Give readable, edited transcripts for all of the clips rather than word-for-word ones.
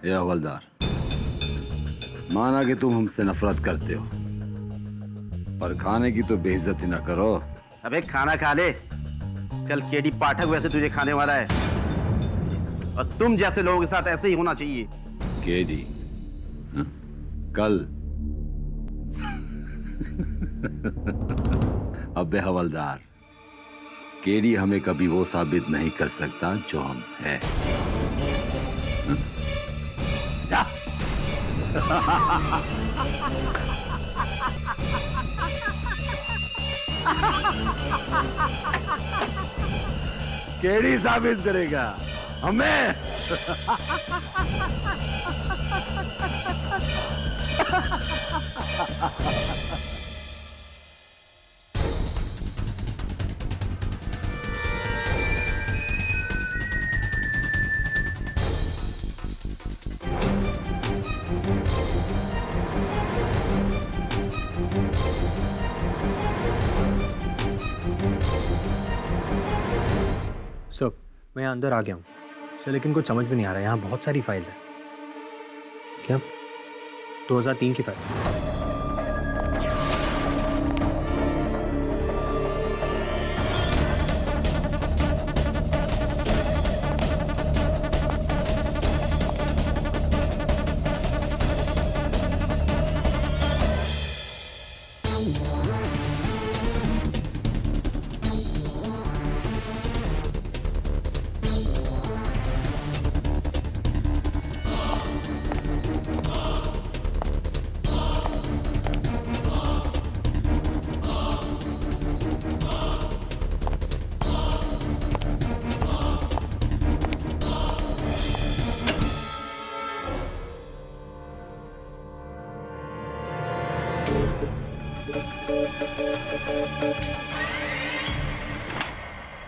ये हवलदार, माना कि तुम हमसे नफरत करते हो, पर खाने की तो बेइज्जती ना करो। अबे खाना खा ले, कल केडी पाठक वैसे तुझे खाने वाला है, और तुम जैसे लोगों के साथ ऐसे ही होना चाहिए। केडी? हाँ? कल? अबे हवलदार, केडी हमें कभी वो साबित नहीं कर सकता जो हम हैं। हाँ? जा। केडी साबित करेगा हमें। सर, मैं यहाँ अंदर आ गया हूँ सर, लेकिन कुछ समझ में नहीं आ रहा है। यहाँ बहुत सारी फाइल्स हैं। क्या 2003 की फाइल?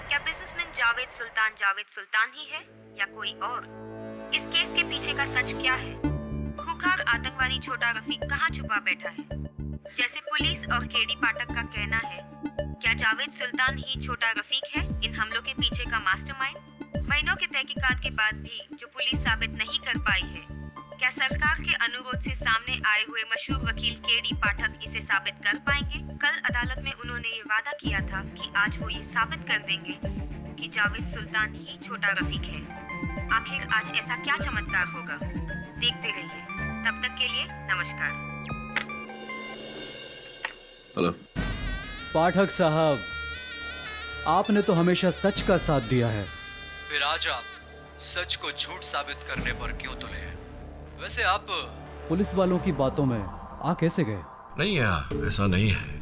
क्या बिजनेसमैन जावेद सुल्तान ही है या कोई और? इस केस के पीछे का सच क्या है? खूंखार आतंकवादी छोटा रफीक कहाँ छुपा बैठा है? जैसे पुलिस और केडी पाठक का कहना है, क्या जावेद सुल्तान ही छोटा रफीक है इन हमलों के पीछे का मास्टरमाइंड? महीनों के तहकीकात के बाद भी जो पुलिस साबित नहीं कर पाई है, क्या सरकार के अनुरोध से सामने आए हुए मशहूर वकील केडी पाठक इसे साबित कर पाएंगे? कल अदालत में उन्होंने ये वादा किया था कि आज वो ये साबित कर देंगे कि जावेद सुल्तान ही छोटा रफीक है। आखिर आज ऐसा क्या चमत्कार होगा? देखते रहिए। तब तक के लिए नमस्कार। हेलो पाठक साहब, आपने तो हमेशा सच का साथ दिया है, फिर आज आप सच को झूठ साबित करने पर क्यों तुले हैं? वैसे आप पुलिस वालों की बातों में आ कैसे गए? नहीं यार, ऐसा नहीं है।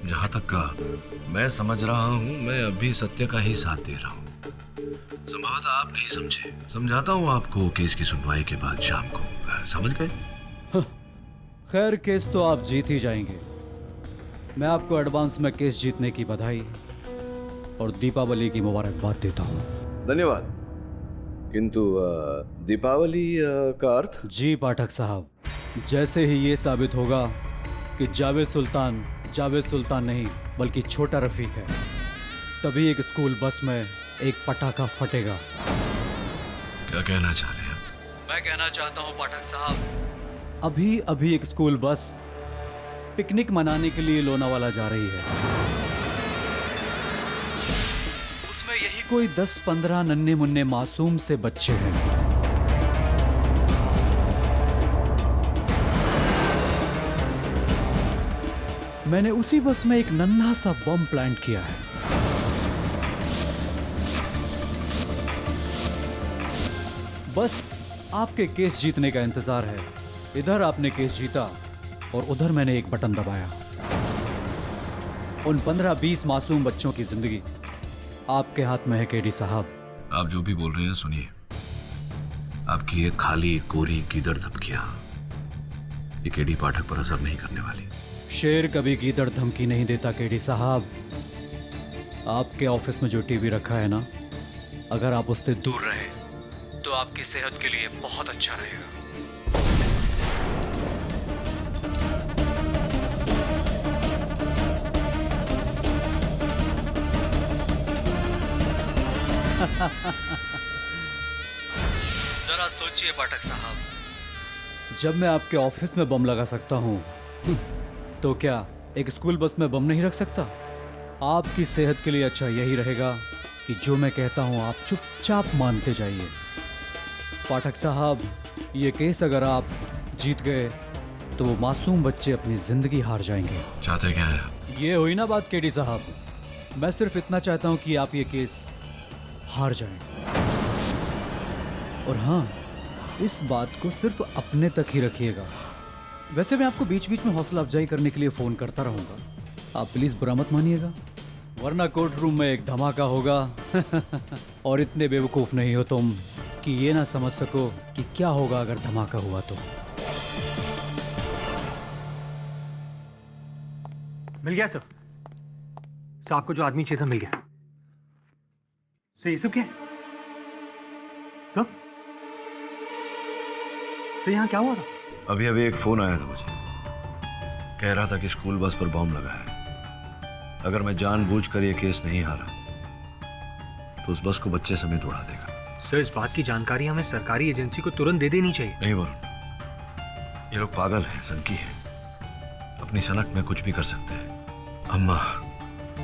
जहाँ तक का मैं समझ रहा हूँ, मैं अभी सत्य का ही साथ दे रहा हूँ। संभवतः आप नहीं समझे, समझाता हूँ आपको केस की सुनवाई के बाद शाम को। समझ गए? खैर, केस तो आप जीत ही जाएंगे। मैं आपको एडवांस में केस जीतने की बधाई और दीपावली की मुबारकबाद देता हूँ। धन्यवाद। किंतु दीपावली का अर्थ? जी पाठक साहब, जैसे ही ये साबित होगा कि जावेद सुल्तान नहीं बल्कि छोटा रफीक है, तभी एक स्कूल बस में एक पटाखा फटेगा। क्या कहना चाह रहे हैं? मैं कहना चाहता हूँ पाठक साहब, अभी एक स्कूल बस पिकनिक मनाने के लिए लोनावाला जा रही है। उसमें यही कोई 10-15 नन्हे मुन्ने मासूम से बच्चे हैं। मैंने उसी बस में एक नन्हा सा बम प्लांट किया है। बस आपके केस जीतने का इंतजार है। इधर आपने केस जीता और उधर मैंने एक बटन दबाया। उन 15-20 मासूम बच्चों की जिंदगी आपके हाथ में है केडी साहब। आप जो भी बोल रहे हैं सुनिए, आपकी ये खाली कोरी गीदड़ धमकियां ये केडी पाठक पर असर नहीं करने वाली। शेर कभी गीदड़ धमकी नहीं देता केडी साहब। आपके ऑफिस में जो टीवी रखा है ना, अगर आप उससे दूर रहे तो आपकी सेहत के लिए बहुत अच्छा रहेगा। जरा सोचिए पाठक साहब, जब मैं आपके ऑफिस में बम लगा सकता हूँ तो क्या एक स्कूल बस में बम नहीं रख सकता? आपकी सेहत के लिए अच्छा यही रहेगा कि जो मैं कहता हूँ आप चुपचाप मानते जाइए। पाठक साहब, ये केस अगर आप जीत गए तो वो मासूम बच्चे अपनी जिंदगी हार जाएंगे। चाहते क्या है? ये हुई ना बात केडी साहब, मैं सिर्फ इतना चाहता हूँ कि आप ये केस हार जाएं। और हाँ, इस बात को सिर्फ अपने तक ही रखिएगा। वैसे मैं आपको बीच बीच में हौसला अफजाई करने के लिए फ़ोन करता रहूँगा, आप प्लीज़ बुरा मत मानिएगा, वरना कोर्ट रूम में एक धमाका होगा और इतने बेवकूफ़ नहीं हो तुम कि ये ना समझ सको कि क्या होगा अगर धमाका हुआ तो। मिल गया सर, आपको जो आदमी चाहिए था मिल गया। सर ये सब क्या है? सर यहाँ क्या हुआ था? अभी अभी एक फोन आया था मुझे, कह रहा था कि स्कूल बस पर बॉम्ब लगा है। अगर मैं जानबूझकर ये केस नहीं हारा तो उस बस को बच्चे समेत उड़ा देगा। सर इस बात की जानकारी हमें सरकारी एजेंसी को तुरंत दे देनी चाहिए। नहीं वरुण, ये लोग पागल हैं, सनकी हैं, अपनी सनक में कुछ भी कर सकते हैं। हम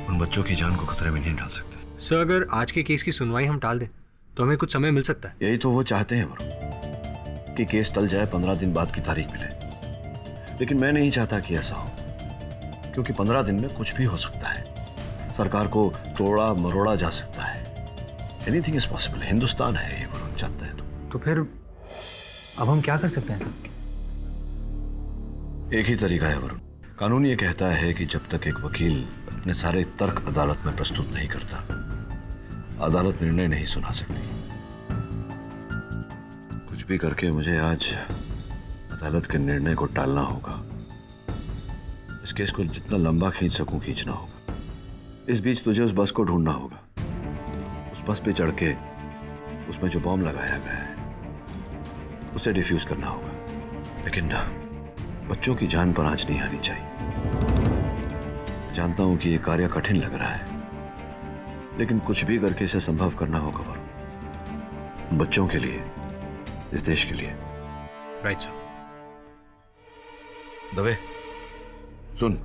उन बच्चों की जान को खतरे में नहीं डाल सकते। सर अगर आज के केस की सुनवाई हम टाल दें तो हमें कुछ समय मिल सकता है। यही तो वो चाहते हैं वरुण, कि केस टल जाए, 15 दिन बाद की तारीख मिले। लेकिन मैं नहीं चाहता कि ऐसा हो, क्योंकि 15 दिन में कुछ भी हो सकता है। सरकार को तोड़ा मरोड़ा जा सकता है। Anything is possible. हिंदुस्तान है ये वरुण, चाहता है तो फिर अब हम क्या कर सकते हैं? एक ही तरीका है वरुण। कानून ये कहता है कि जब तक एक वकील अपने सारे तर्क अदालत में प्रस्तुत नहीं करता, अदालत निर्णय नहीं सुना सकती। कुछ भी करके मुझे आज अदालत के निर्णय को टालना होगा। इस केस को जितना लंबा खींच सकूं खींचना होगा। इस बीच तुझे उस बस को ढूंढना होगा। उस बस पे चढ़ के उसमें जो बॉम्ब लगाया गया है उसे डिफ्यूज करना होगा। लेकिन बच्चों की जान पर आंच नहीं आनी चाहिए। जानता हूं कि ये कार्य कठिन लग रहा है, लेकिन कुछ भी करके इसे संभव करना होगा वरुण, बच्चों के लिए, इस देश के लिए। Right sir. दवे सुन,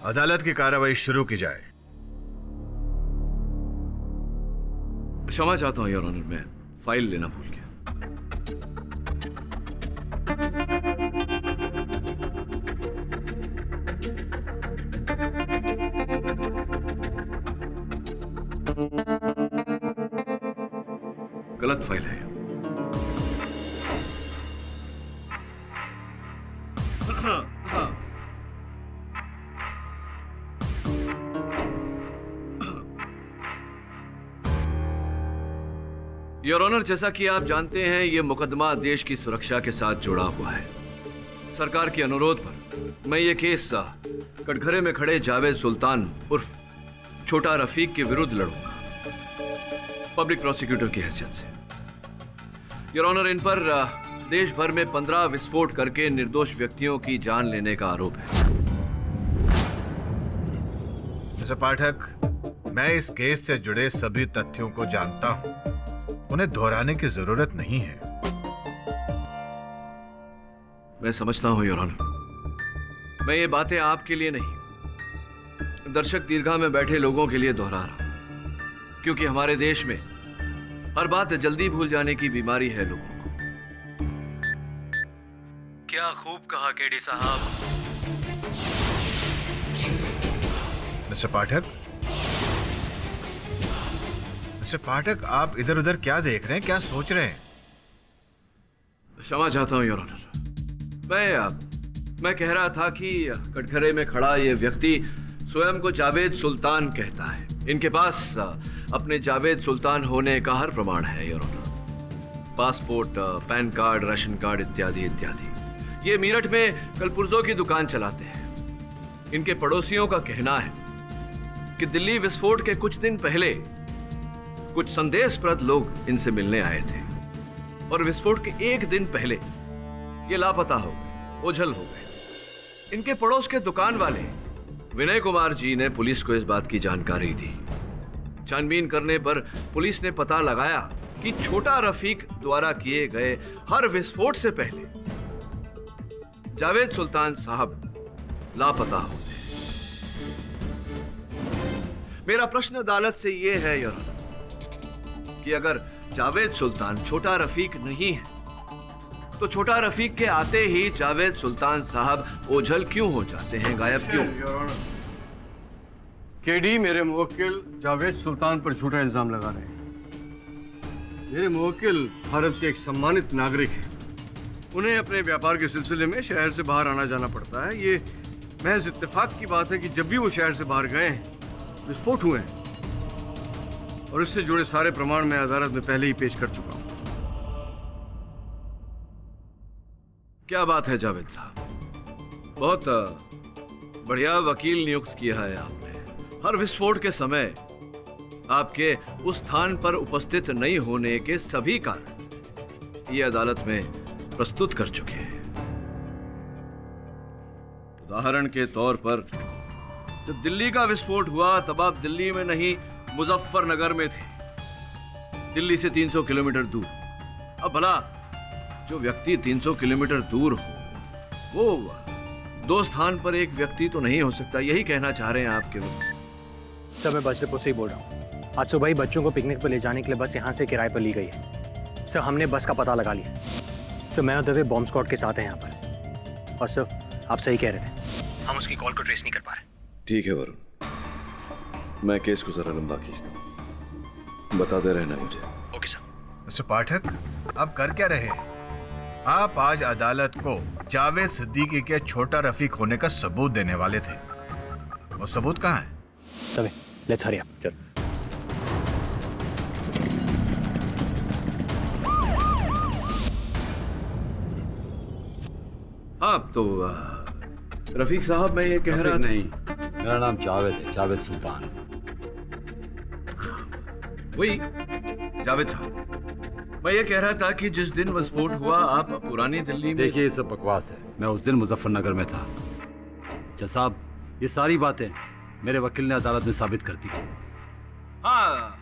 अदालत की कार्रवाई शुरू की जाए। क्षमा चाहता हूं योर ऑनर, मैं फाइल लेना भूल गया। गलत फाइल है। योर ऑनर, जैसा कि आप जानते हैं, यह मुकदमा देश की सुरक्षा के साथ जुड़ा हुआ है। सरकार के अनुरोध पर मैं ये केस कटघरे में खड़े जावेद सुल्तान उर्फ छोटा रफीक के विरुद्ध लड़ूंगा, पब्लिक प्रोसिक्यूटर की हैसियत से। योर ऑनर, इन पर देश भर में 15 विस्फोट करके निर्दोष व्यक्तियों की जान लेने का आरोप है। मिस्टर पाठक, मैं इस केस से जुड़े सभी तथ्यों को जानता हूं, उन्हें दोहराने की जरूरत नहीं है। मैं समझता हूं योर ऑनर, मैं ये बातें आपके लिए नहीं, दर्शक दीर्घा में बैठे लोगों के लिए दोहरा रहा हूं, क्योंकि हमारे देश में हर बात जल्दी भूल जाने की बीमारी है लोगों को। क्या खूब कहा केडी साहब। मिस्टर पाठक, मिस्टर पाठक, आप इधर उधर क्या देख रहे हैं, क्या सोच रहे हैं? क्षमा चाहता हूं योर ऑनर, मैं मैं कह रहा था कि कटघरे में खड़ा ये व्यक्ति स्वयं को जावेद सुल्तान कहता है। इनके पास अपने जावेद सुल्तान होने का हर प्रमाण है your honour. Passport, pan card, ration card इत्यादि इत्यादि। ये मीरठ में कलपुर्जों की दुकान चलाते हैं। इनके पड़ोसियों का कहना है कि दिल्ली विस्फोट के कुछ दिन पहले कुछ संदेशप्रद लोग इनसे मिलने आए थे और विस्फोट के एक दिन पहले ये लापता हो गए, ओझल हो गए। इनके पड़ोस के दुकान वाले विनय कुमार जी ने पुलिस को इस बात की जानकारी दी। छानबीन करने पर पुलिस ने पता लगाया कि छोटा रफीक द्वारा किए गए हर विस्फोट से पहले जावेद सुल्तान साहब लापता होते। मेरा प्रश्न अदालत से यह है योर ऑनर कि अगर जावेद सुल्तान छोटा रफीक नहीं है तो छोटा रफीक के आते ही जावेद सुल्तान साहब ओझल क्यों हो जाते हैं, गायब क्यों? केडी मेरे मुवक्किल जावेद सुल्तान पर झूठा इल्जाम लगा रहे हैं। मेरे मुवक्किल भारत के एक सम्मानित नागरिक हैं। उन्हें अपने व्यापार के सिलसिले में शहर से बाहर आना जाना पड़ता है। ये महज इत्तेफाक की बात है कि जब भी वो शहर से बाहर गए हैं विस्फोट हुए हैं और इससे जुड़े सारे प्रमाण मैं अदालत में पहले ही पेश कर चुका हूं। क्या बात है जावेद साहब, बहुत बढ़िया वकील नियुक्त किया है आपने। हर विस्फोट के समय आपके उस स्थान पर उपस्थित नहीं होने के सभी कारण ये अदालत में प्रस्तुत कर चुके हैं। उदाहरण के तौर पर जब दिल्ली का विस्फोट हुआ तब आप दिल्ली में नहीं मुजफ्फरनगर में थे, दिल्ली से 300 किलोमीटर दूर। अब भला जो व्यक्ति 300 किलोमीटर दूर हो वो दो स्थान पर एक व्यक्ति तो नहीं हो सकता, यही कहना चाह रहे हैं आप केवल? सर मैं बस डिपो से ही बोल रहा हूँ। आज सुबह ही बच्चों को पिकनिक पर ले जाने के लिए बस यहाँ से किराए पर ली गई है। सर हमने बस का पता लगा लिया। सर मैं और दवे बॉम्ब स्क्वाड के साथ हैं यहाँ पर। और सर आप सही कह रहे थे, हम उसकी कॉल को ट्रेस नहीं कर पा रहे। ठीक है वरुण, मैं केस को जरा लंबा खींचता हूँ, बताते रहना मुझे। Okay sir. मिस्टर पाठक, आप कर क्या रहे हैं? आप आज अदालत को जावेद सिद्दीकी के छोटा रफीक होने का सबूत देने वाले थे। वो सबूत कहाँ है? Dave let's hurry up. चल। आप तो रफीक साहब मैं ये कह रहा था। नहीं, मेरा नाम जावेद है, जावेद सुल्तान। वही जावेद साहब, मैं ये कह रहा था कि जिस दिन विस्फोट हुआ आप पुरानी दिल्ली में। देखिए ये सब बकवास है। मैं उस दिन मुजफ्फरनगर में था। जज साहब ये सारी बातें मेरे वकील ने अदालत में साबित कर दी। हाँ,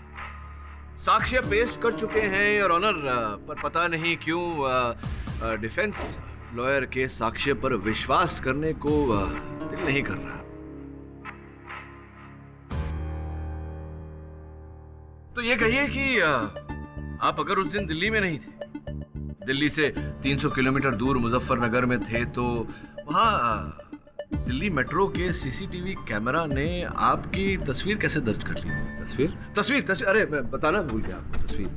साक्ष्य पेश कर चुके हैं और ऑनर, पर पता नहीं क्यों डिफेंस लॉयर के साक्ष्य पर विश्वास करने को दिल नहीं कर रहा। तो ये कहिए कि आप अगर उस दिन दिल्ली में नहीं थे, दिल्ली से 300 किलोमीटर दूर मुजफ्फरनगर में थे, तो वहां दिल्ली मेट्रो के सीसीटीवी कैमरा ने आपकी तस्वीर कैसे दर्ज कर ली? तस्वीर अरे मैं बताना भूल गया आपको। तस्वीर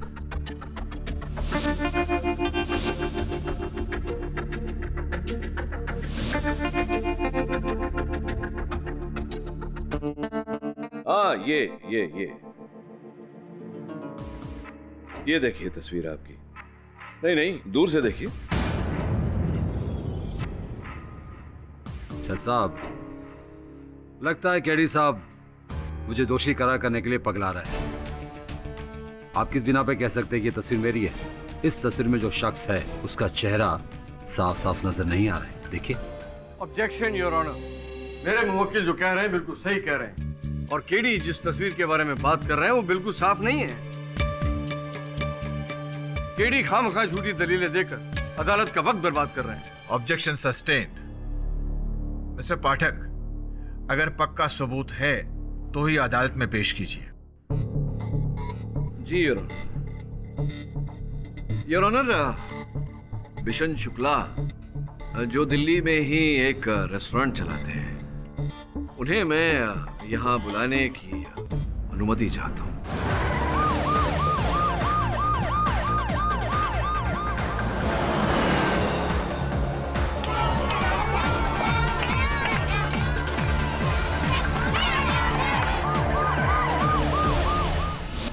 हाँ, ये देखिए तस्वीर आपकी। नहीं, दूर से देखिए। जज साहब लगता है केडी साहब मुझे दोषी करार करने के लिए पगला रहा है। आप किस बिना पे कह सकते हैं कि ये तस्वीर मेरी है? इस तस्वीर में जो शख्स है उसका चेहरा साफ साफ नजर नहीं आ रहा है। देखिए। ऑब्जेक्शन योर ऑनर, मेरे मुवक्किल जो कह रहे हैं बिल्कुल सही कह रहे हैं और केडी जिस तस्वीर के बारे में बात कर रहे हैं वो बिल्कुल साफ नहीं है। केडी खामखा झूठी दलीलें देकर अदालत का वक्त बर्बाद कर रहे हैं। Objection sustained. मिस्टर पाठक, अगर पक्का सबूत है तो ही अदालत में पेश कीजिए। जी योर ऑनर, बिशन शुक्ला जो दिल्ली में ही एक रेस्टोरेंट चलाते हैं, उन्हें मैं यहाँ बुलाने की अनुमति चाहता हूँ।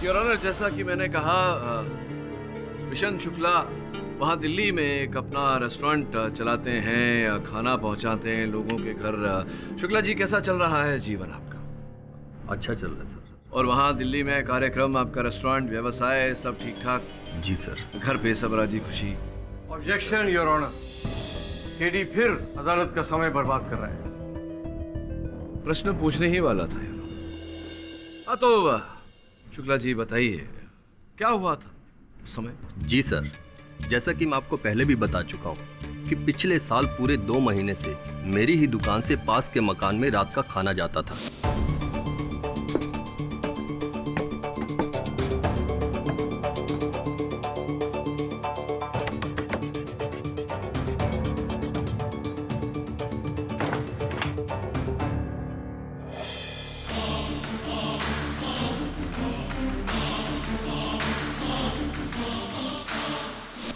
योर ऑनर, जैसा कि मैंने कहा, मिशन शुक्ला वहाँ दिल्ली में एक अपना रेस्टोरेंट चलाते हैं, खाना पहुँचाते हैं लोगों के घर। शुक्ला जी, कैसा चल रहा है जीवन आपका? अच्छा चल रहा है सर। और वहाँ दिल्ली में कार्यक्रम, आपका रेस्टोरेंट, व्यवसाय सब ठीक ठाक? जी सर। घर पे सब राजी खुशी? ऑब्जेक्शन योर ऑनर, केडी फिर अदालत का समय बर्बाद कर रहा है। प्रश्न पूछने ही वाला था। हाँ तो शुक्ला जी बताइए, क्या हुआ था उस समय? जी सर, जैसा कि मैं आपको पहले भी बता चुका हूँ कि पिछले साल पूरे 2 महीने से मेरी ही दुकान से पास के मकान में रात का खाना जाता था।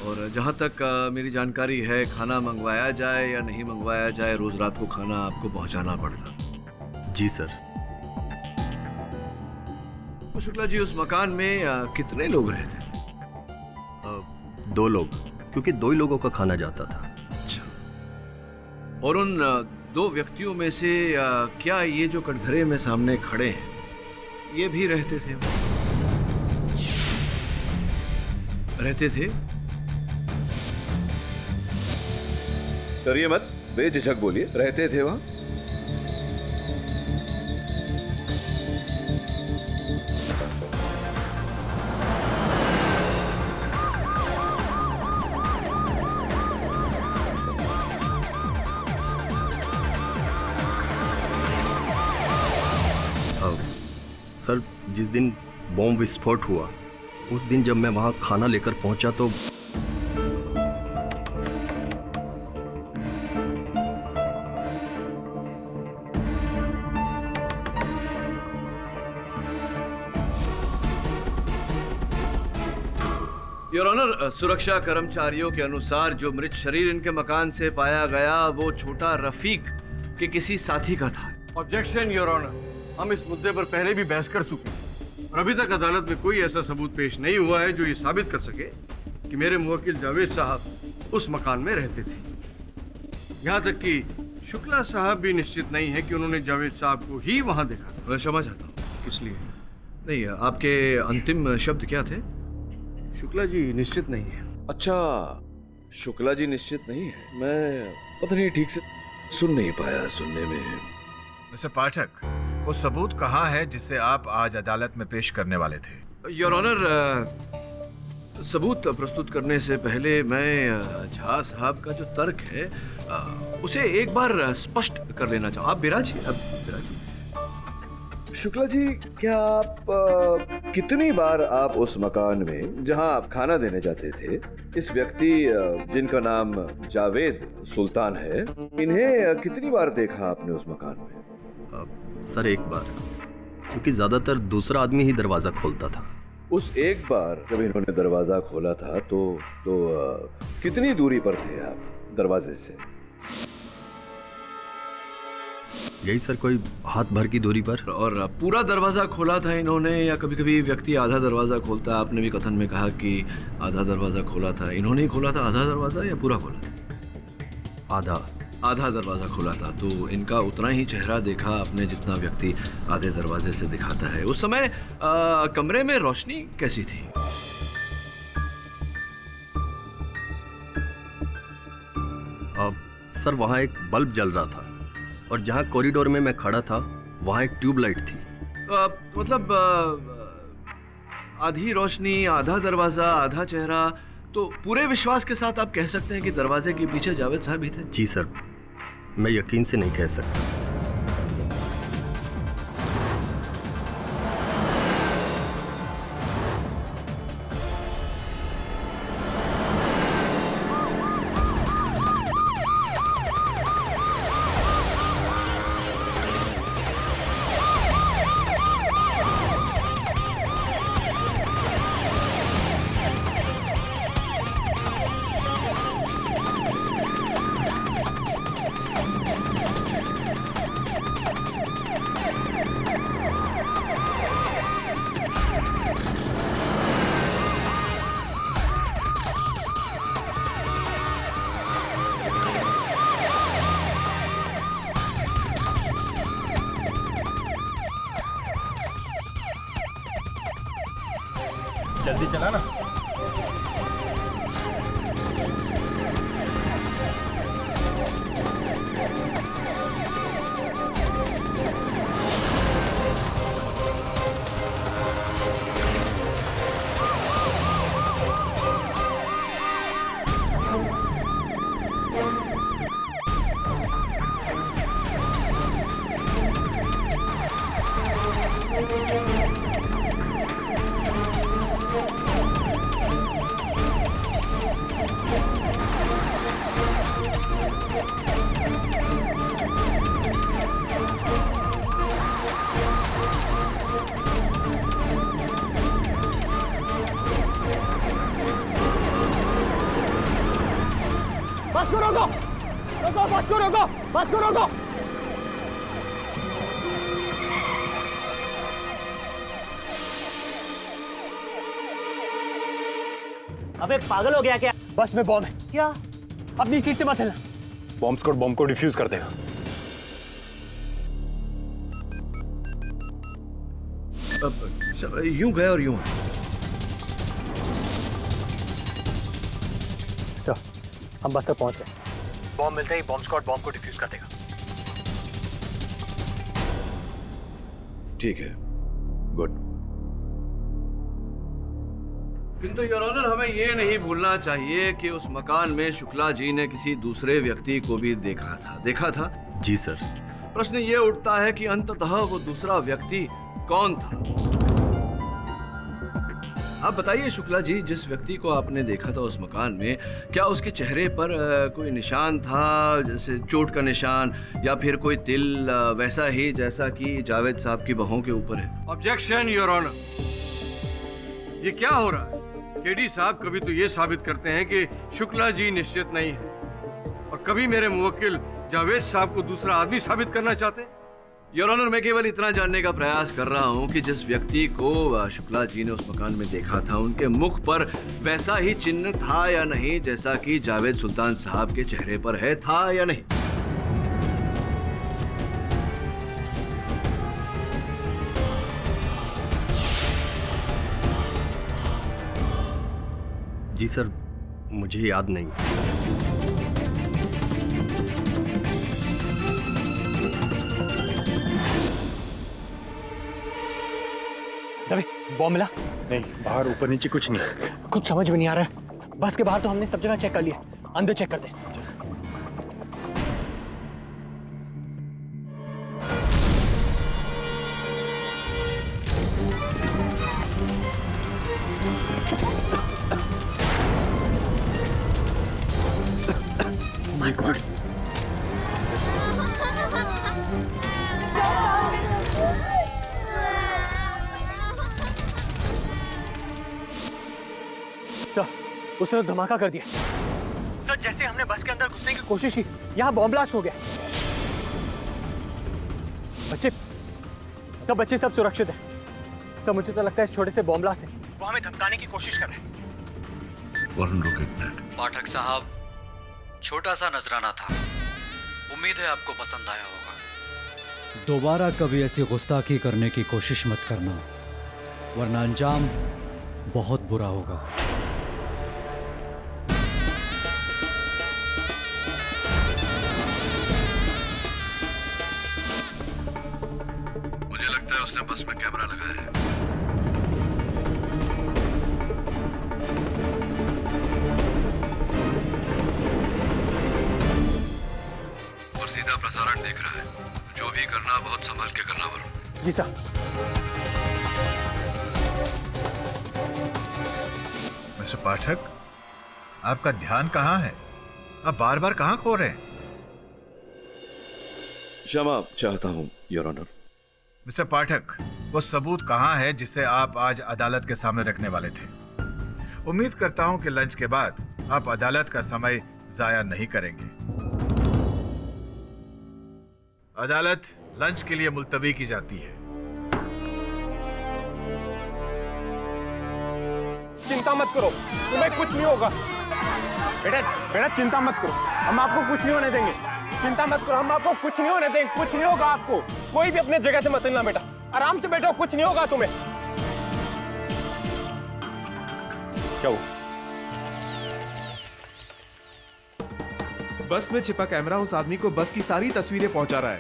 और जहाँ तक मेरी जानकारी है, खाना मंगवाया जाए या नहीं मंगवाया जाए, रोज रात को खाना आपको पहुँचाना पड़ता? जी सर। तो शुक्ला जी, उस मकान में कितने लोग रहते थे? 2 लोग, क्योंकि 2 ही लोगों का खाना जाता था। अच्छा। और उन 2 व्यक्तियों में से क्या ये जो कटघरे में सामने खड़े हैं, ये भी रहते थे? रहते थे? डरिए मत, बेझिझक बोलिए, रहते थे वहां? सर, जिस दिन बॉम्ब विस्फोट हुआ, उस दिन जब मैं वहां खाना लेकर पहुंचा तो योर ऑनर, सुरक्षा कर्मचारियों के अनुसार जो मृत शरीर इनके मकान से पाया गया, वो छोटा रफीक के किसी साथी का था। ऑब्जेक्शन योर ऑनर, हम इस मुद्दे पर पहले भी बहस कर चुके हैं और अभी तक अदालत में कोई ऐसा सबूत पेश नहीं हुआ है जो ये साबित कर सके कि मेरे मुवक्किल जावेद साहब उस मकान में रहते थे। यहाँ तक कि शुक्ला साहब भी निश्चित नहीं है कि उन्होंने जावेद साहब को ही वहाँ देखा था। मैं समझ आता हूँ, इसलिए नहीं। आपके अंतिम शब्द क्या थे? शुक्ला जी निश्चित नहीं है। अच्छा, शुक्ला जी निश्चित नहीं है। मैं पता नहीं ठीक से सुन नहीं पाया। सुनने में मिस्टर पाठक, वो सबूत कहाँ है जिसे आप आज अदालत में पेश करने वाले थे? योर ऑनर, सबूत प्रस्तुत करने से पहले मैं झा साहब का जो तर्क है उसे एक बार स्पष्ट कर लेना चाहूँ। आप बिराजिए, अब बिराजिए। शुक्ला जी, क्या आप कितनी बार आप उस मकान में जहां आप खाना देने जाते थे, इस व्यक्ति जिनका नाम जावेद सुल्तान है, इन्हें कितनी बार देखा आपने उस मकान में? सर, 1 बार, क्योंकि ज्यादातर दूसरा आदमी ही दरवाजा खोलता था। उस एक बार जब इन्होंने दरवाजा खोला था तो कितनी दूरी पर थे आप दरवाजे से? यही सर, कोई हाथ भर की दूरी पर। और पूरा दरवाजा खोला था इन्होंने, या कभी कभी व्यक्ति आधा दरवाजा खोलता? आपने भी कथन में कहा कि आधा दरवाजा खोला था। इन्होंने ही खोला था आधा दरवाजा या पूरा खोला था? आधा दरवाजा खोला था। तो इनका उतना ही चेहरा देखा आपने जितना व्यक्ति आधे दरवाजे से दिखाता है। उस समय कमरे में रोशनी कैसी थी? सर, वहाँ एक बल्ब जल रहा था और जहाँ कॉरिडोर में मैं खड़ा था वहाँ एक ट्यूबलाइट थी। मतलब आधी रोशनी, आधा दरवाजा, आधा चेहरा। तो पूरे विश्वास के साथ आप कह सकते हैं कि दरवाजे के पीछे जावेद साहब ही थे? जी सर, मैं यकीन से नहीं कह सकता। जल्दी चला ना। बस को रोको। अबे पागल हो गया क्या? बस में बॉम्ब है। क्या? अपनी सीट से मत हिलना। बॉम्ब को डिफ्यूज कर देगा। यूं गए और यूं। सर, हम बस से पहुंच गए। बॉम्ब मिलते ही बॉम्ब स्क्वाड बॉम्ब को डिफ्यूज कर देगा। ठीक है, गुड। किंतु योर ऑनर, हमें ये नहीं भूलना चाहिए कि उस मकान में शुक्ला जी ने किसी दूसरे व्यक्ति को भी देखा था। जी सर। प्रश्न ये उठता है कि अंततः वो दूसरा व्यक्ति कौन था? आप बताइए शुक्ला जी, जिस व्यक्ति को आपने देखा था उस मकान में, क्या उसके चेहरे पर कोई निशान था, जैसे चोट का निशान या फिर कोई तिल, वैसा ही जैसा कि जावेद साहब की बाहों के ऊपर है? Objection your honour. ये क्या हो रहा है? केडी साहब कभी तो ये साबित करते हैं कि शुक्ला जी निश्चित नहीं है, और कभी मेरे मुवक्किल जावेद साहब को दूसरा आदमी साबित करना चाहते हैं। योर ऑनर, मैं केवल इतना जानने का प्रयास कर रहा हूं कि जिस व्यक्ति को शुक्ला जी ने उस मकान में देखा था, उनके मुख पर वैसा ही चिन्ह था या नहीं जैसा कि जावेद सुल्तान साहब के चेहरे पर है, था या नहीं? जी सर, मुझे याद नहीं। तभी बॉम्ब मिला? नहीं, बाहर ऊपर नीचे कुछ नहीं। कुछ समझ में नहीं आ रहा है। बस के बाहर तो हमने सब जगह चेक कर लिया, अंदर चेक करते हैं। माय गॉड, सर, उसने धमाका कर दिया। सर, जैसे हमने बस के अंदर घुसने की कोशिश की, यहाँ बॉम्ब ब्लास्ट हो गया। बच्चे सब सुरक्षित हैं। सर, मुझे तो लगता है इस छोटे से बॉम्ब ब्लास्ट से वो हमें धमकाने की कोशिश कर रहे हैं। पाठक साहब, छोटा सा नजराना था। उम्मीद है आपको पसंद आया होगा। दोबारा कभी ऐसी गुस्ताखी करने की कोशिश मत करना, वरना अंजाम बहुत बुरा होगा। मुझे लगता है उसने बस में कैमरा लगाया है। और सीधा प्रसारण देख रहा है। जो भी करना बहुत संभाल के करना वरुण। जी सर। मिस्टर पाठक, आपका ध्यान कहाँ है? आप बार बार कहाँ खो रहे हैं? क्षमा चाहता हूं योर ऑनर। मिस्टर पाठक, वो सबूत कहाँ है जिसे आप आज अदालत के सामने रखने वाले थे? उम्मीद करता हूं कि लंच के बाद आप अदालत का समय जाया नहीं करेंगे। अदालत लंच के लिए मुलतवी की जाती है। चिंता मत करो, तुम्हें कुछ नहीं होगा। बेटा चिंता मत करो, हम आपको कुछ नहीं होने देंगे। चिंता मत करो, हम आपको कुछ नहीं होने देंगे। कुछ नहीं होगा आपको। कोई भी अपने जगह से मत हिलना बेटा, आराम से बैठो, कुछ नहीं होगा तुम्हें। क्या हुआ? बस में छिपा कैमरा उस आदमी को बस की सारी तस्वीरें पहुंचा रहा है।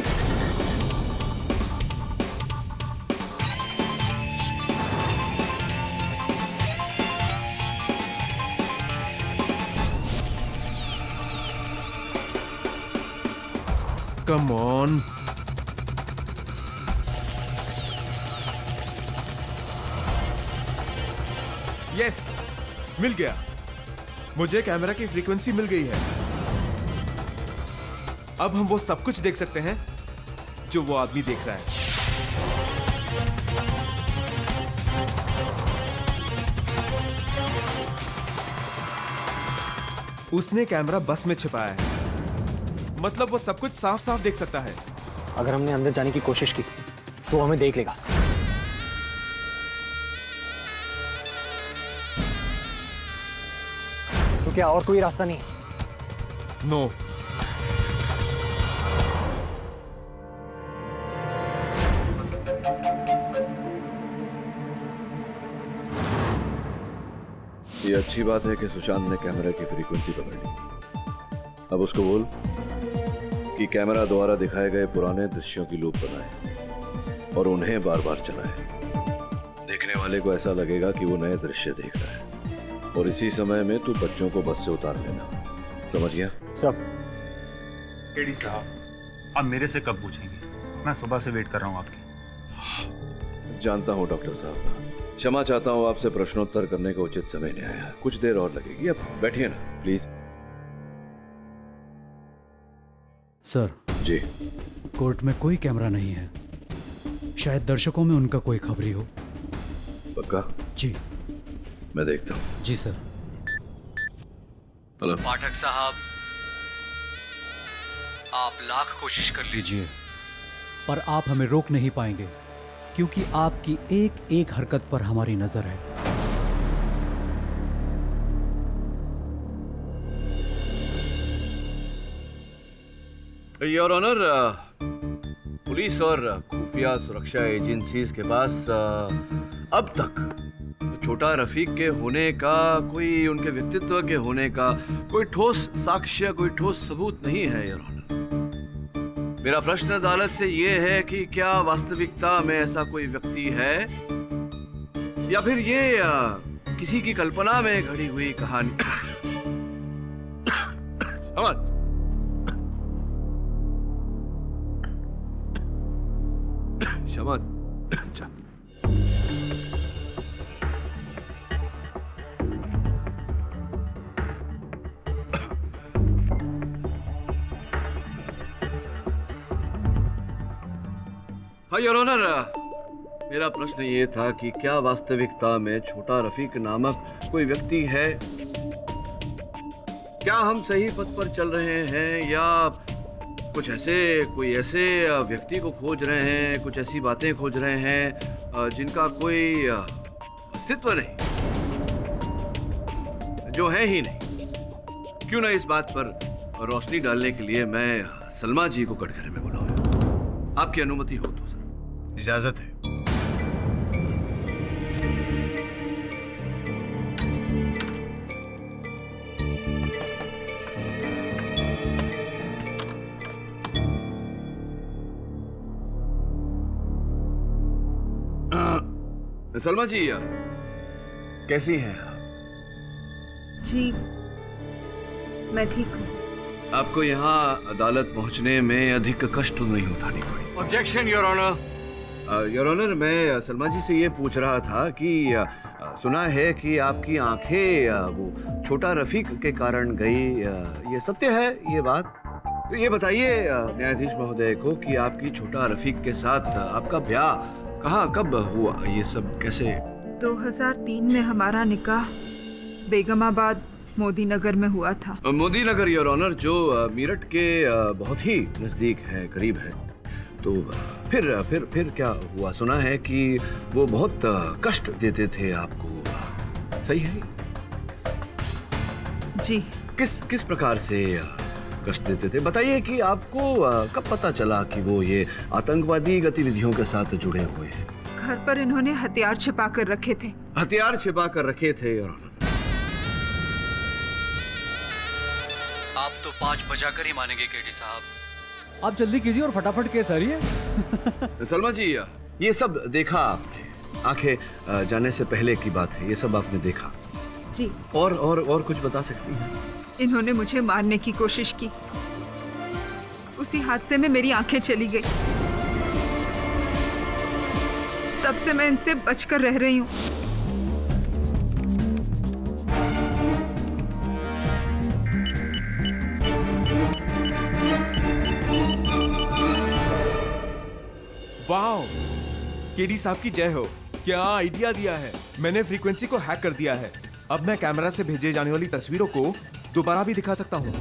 Come on. यस, मिल गया। मुझे कैमरा की फ्रीक्वेंसी मिल गई है। अब हम वो सब कुछ देख सकते हैं जो वो आदमी देख रहा है। उसने कैमरा बस में छिपाया है, मतलब वो सब कुछ साफ साफ देख सकता है। अगर हमने अंदर जाने की कोशिश की तो वो हमें देख लेगा। तो क्या और कोई रास्ता नहीं? नो। ये अच्छी बात है कि सुशांत ने कैमरा की फ्रीक्वेंसी पकड़ ली। अब उसको बोल कि कैमरा द्वारा दिखाए गए पुराने दृश्यों की लूप बनाए और उन्हें बार बार चलाए। देखने वाले को ऐसा लगेगा कि वो नए दृश्य देख रहा है। और इसी समय में तू बच्चों को बस से उतार लेना, समझ गया? सब। केडी साहब, आप मेरे से कब पूछेंगे? मैं सुबह से वेट कर रहा हूँ आपकी। जानता हूँ डॉक्टर साहब, क्षमा चाहता हूँ, आपसे प्रश्नोत्तर करने का उचित समय नहीं आया। कुछ देर और लगेगी। अब बैठिए ना प्लीज। Sir ji. कोर्ट में कोई कैमरा नहीं है, शायद दर्शकों में उनका कोई खबरी हो। पक्का? जी मैं देखता हूँ। जी सर। हेलो पाठक साहब, आप लाख कोशिश कर लीजिए पर आप हमें रोक नहीं पाएंगे, क्योंकि आपकी एक एक हरकत पर हमारी नजर है। योर ऑनर, पुलिस और खुफिया सुरक्षा एजेंसीज के पास अब तक छोटा रफीक के होने का, कोई उनके व्यक्तित्व के होने का कोई ठोस साक्ष्य, कोई ठोस सबूत नहीं है योर ऑनर। मेरा प्रश्न अदालत से यह है कि क्या वास्तविकता में ऐसा कोई व्यक्ति है या फिर ये किसी की कल्पना में घड़ी हुई कहानी। क्षमा हाँ योर ऑनर, मेरा प्रश्न ये था कि क्या वास्तविकता में छोटा रफीक नामक कोई व्यक्ति है? क्या हम सही पथ पर चल रहे हैं या कोई ऐसे व्यक्ति को खोज रहे हैं, कुछ ऐसी बातें खोज रहे हैं जिनका कोई अस्तित्व नहीं, जो है ही नहीं? क्यों ना इस बात पर रोशनी डालने के लिए मैं सलमा जी को कटघरे में बुलाऊं। आपकी अनुमति हो तो सर। इजाजत है। सलमा जी कैसी हैं आप? जी मैं ठीक हूँ। आपको यहाँ अदालत पहुँचने में अधिक कष्ट तो नहीं उठानी पड़ी? Objection your honour. Your honour, मैं सलमा जी से ये पूछ रहा था कि सुना है कि आपकी आंखें वो छोटा रफीक के कारण गई, ये सत्य है ये बात? तो ये बताइए न्यायाधीश महोदय को कि आपकी छोटा रफीक के साथ आपका ब्याह कहाँ कब हुआ, ये सब कैसे? 2003 में हमारा निकाह बेगमाबाद मोदी नगर में हुआ था। मोदी नगर योर ऑनर, जो मीरठ के बहुत ही नजदीक है, करीब है। तो फिर क्या हुआ? सुना है कि वो बहुत कष्ट देते थे आपको, सही है? जी। किस प्रकार से कष्ट देते थे? बताइए कि आपको कब पता चला कि वो ये आतंकवादी गतिविधियों के साथ जुड़े हुए हैं? घर पर इन्होंने हथियार छिपा कर रखे थे। हथियार छिपा कर रखे थे योर ऑनर? आप तो 5 बजाकर ही मानेंगे केडी साहब। आप जल्दी कीजिए और फटाफट केस हरिए। सलमा जी, ये सब देखा आपने, आंखें जाने से पहले की बात है, ये सब आपने देखा जी। और कुछ बता सकती हैं? इन्होंने मुझे मारने की कोशिश की, उसी हादसे में मेरी आंखें चली गई। तब से मैं इनसे बचकर रह रही हूँ। वाओ, केडी साहब की जय हो। क्या आइडिया दिया है। मैंने फ्रीक्वेंसी को हैक कर दिया है। अब मैं कैमरा से भेजे जाने वाली तस्वीरों को दोबारा भी दिखा सकता हूँ,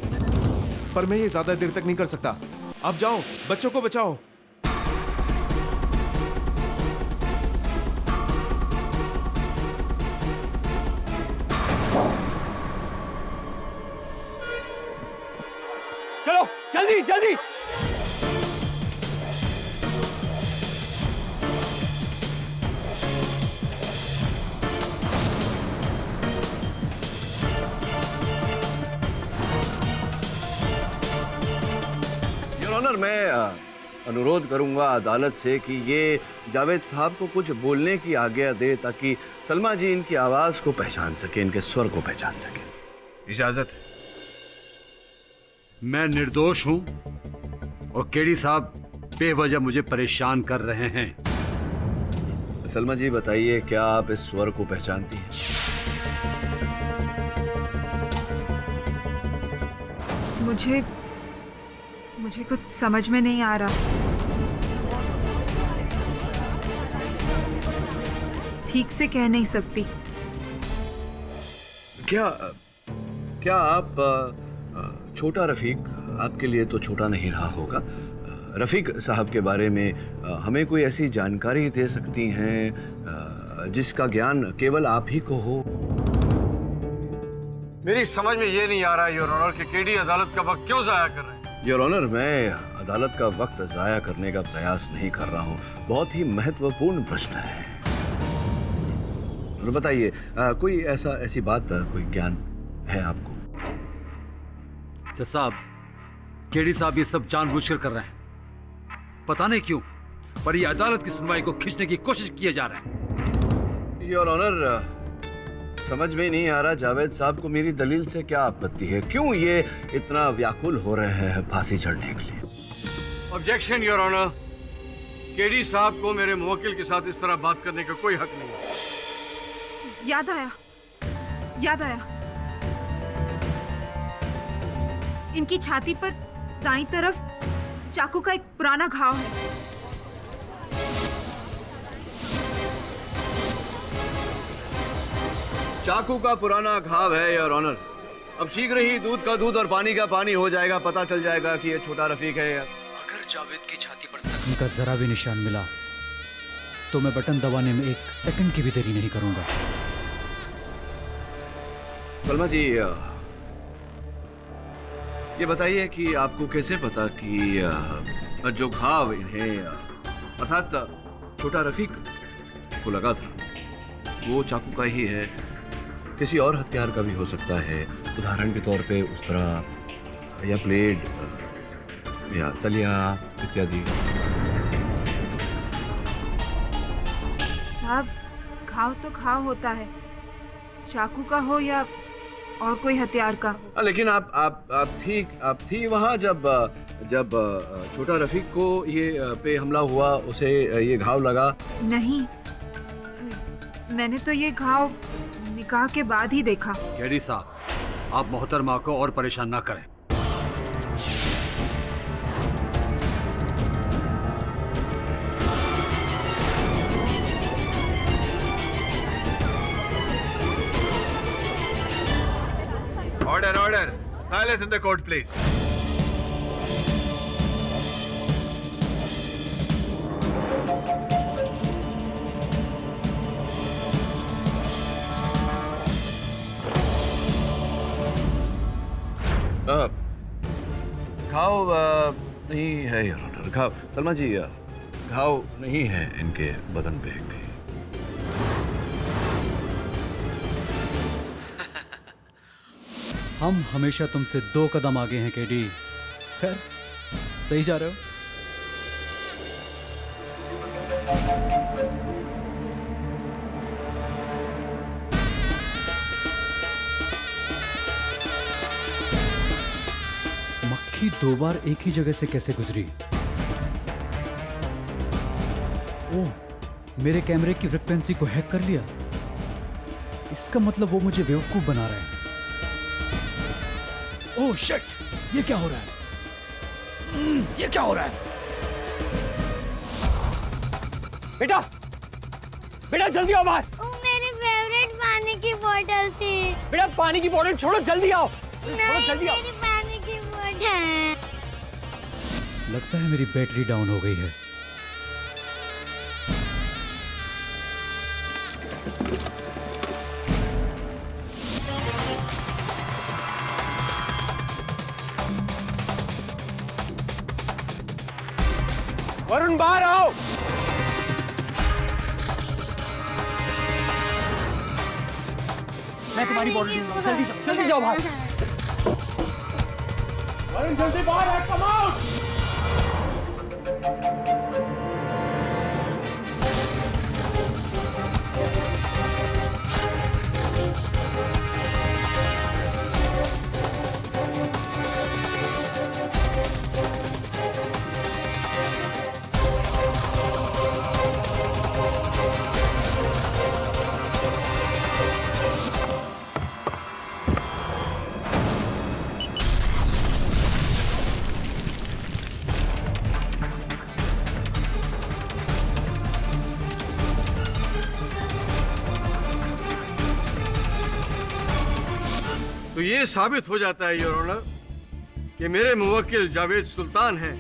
पर मैं ये ज्यादा देर तक नहीं कर सकता। अब जाओ, बच्चों को बचाओ। चलो जल्दी जल्दी। योर ऑनर, मैं अनुरोध करूंगा अदालत से कि ये जावेद साहब को कुछ बोलने की आज्ञा दे, ताकि सलमा जी इनकी आवाज को पहचान सके, इनके स्वर को पहचान सके। इजाजत है। मैं निर्दोष हूं और केडी साहब बेवजह मुझे परेशान कर रहे हैं। सलमा जी बताइए, क्या आप इस स्वर को पहचानती हैं? मुझे कुछ समझ में नहीं आ रहा। ठीक से कह नहीं सकती। क्या आप छोटा रफीक, आपके लिए तो छोटा नहीं रहा होगा, रफीक साहब के बारे में हमें कोई ऐसी जानकारी दे सकती हैं जिसका ज्ञान केवल आप ही को हो? मेरी समझ में ये नहीं आ रहा है योर ऑनर कि केडी अदालत का वक्त क्यों जाया कर रहे हैं। योर ऑनर, मैं अदालत का वक्त जाया करने का प्रयास नहीं कर रहा हूँ। बहुत ही महत्वपूर्ण प्रश्न है। और बताइए, कोई ऐसी बात, कोई ज्ञान है आपको? जज साहब, केडी साहब ये सब जानबूझकर कर रहे हैं। पता नहीं क्यों, पर ये अदालत की सुनवाई को खींचने की कोशिश किए जा रहे हैं। योर ऑनर, समझ में नहीं आ रहा जावेद साहब को मेरी दलील से क्या आपत्ति है। क्यों ये इतना व्याकुल हो रहे हैं फांसी चढ़ने के लिए? Objection your honour. केडी साहब को मेरे मुवक्किल के साथ इस तरह बात करने का कोई हक नहीं है। याद आया। इनकी छाती पर दाईं तरफ चाकू का एक पुराना घाव है। चाकू का पुराना घाव है योर ऑनर। अब शीघ्र ही दूध का दूध और पानी का पानी हो जाएगा। पता चल जाएगा कि ये छोटा रफीक है। अगर जावेद की छाती पर जख्म का जरा भी निशान मिला तो मैं बटन दबाने में 1 सेकंड की भी देरी नहीं करूंगा। सलमा जी, ये बताइए कि आपको कैसे पता कि जो घाव इन्हें अर्थात छोटा रफीक को लगा था वो चाकू का ही है, किसी और हथियार का भी हो सकता है? उदाहरण के तौर पे उस तरह या ब्लेड या सलिया इत्यादि। साहब, घाव तो घाव होता है, चाकू का हो या और कोई हथियार का। लेकिन आप थी वहाँ जब छोटा रफीक को ये पे हमला हुआ, उसे ये घाव लगा? नहीं, मैंने तो ये घाव निकाह के बाद ही देखा। केडी साहब, आप मोहतरमा को और परेशान ना करें। Order. Silence in the court, please. घाव नहीं है यार ऑनर। घाव, सलमा जी, घाव नहीं है इनके बदन पे भी। हम हमेशा तुमसे 2 कदम आगे हैं केडी। खैर, सही जा रहे हो। मक्खी 2 बार एक ही जगह से कैसे गुजरी? ओह, मेरे कैमरे की फ्रिक्वेंसी को हैक कर लिया। इसका मतलब वो मुझे बेवकूफ बना रहे हैं। ओह शिट, ये क्या हो रहा है? ये क्या हो रहा है? बेटा, बेटा जल्दी आओ बाहर। वो मेरी फेवरेट पानी की बोतल थी। बेटा पानी की बोतल छोड़ो, जल्दी आओ। छोड़ो, जल्दी आओ। मेरी पानी की बोतल। लगता है मेरी बैटरी डाउन हो गई है। वरुण बाहर आओ। मैं तुम्हारी बॉडी दूंगा, जल्दी जाओ बाहर। वरुण जल्दी बाहर आ, कम आउट। तो ये साबित हो जाता है योर ऑनर कि मेरे मुवक्किल जावेद सुल्तान हैं,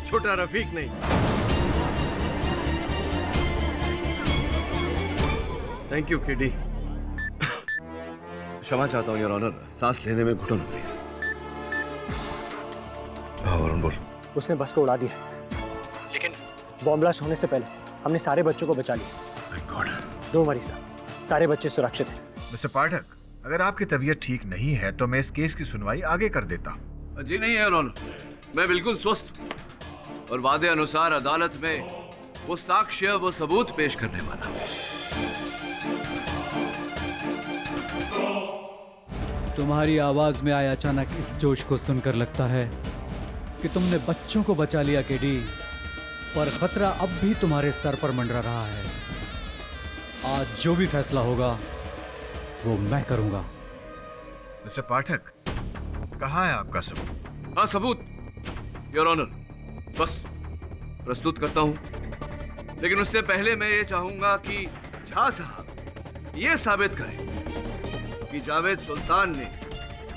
छोटा रफीक नहीं। Thank you KD. क्षमा चाहता हूँ योर ऑनर, सांस लेने में घुटन हो रही है। हाँ वरुण बोल। उसने बस को उड़ा दिया, लेकिन बॉम्ब ब्लास्ट होने से पहले हमने सारे बच्चों को बचा लिया। Thank God। Don't worry sir, सारे बच्चे सुरक्षित हैं। मिस्टर पाठक, अगर आपकी तबीयत ठीक नहीं है तो मैं इस केस की सुनवाई आगे कर देता हूँ। जी नहीं है रोन, मैं बिल्कुल स्वस्थ हूँ और वादे अनुसार अदालत में वो साक्ष्य, वो सबूत पेश करने वाला हूँ। तुम्हारी आवाज में आए अचानक इस जोश को सुनकर लगता है कि तुमने बच्चों को बचा लिया केडी, पर खतरा अब भी तुम्हारे सर पर मंडरा रहा है। आज जो भी फैसला होगा वो मैं करूंगा। मिस्टर पाठक, कहाँ है आपका सबूत? हाँ सबूत योर ऑनर, बस प्रस्तुत करता हूँ, लेकिन उससे पहले मैं ये चाहूंगा कि झा साहब ये साबित करें कि जावेद सुल्तान ने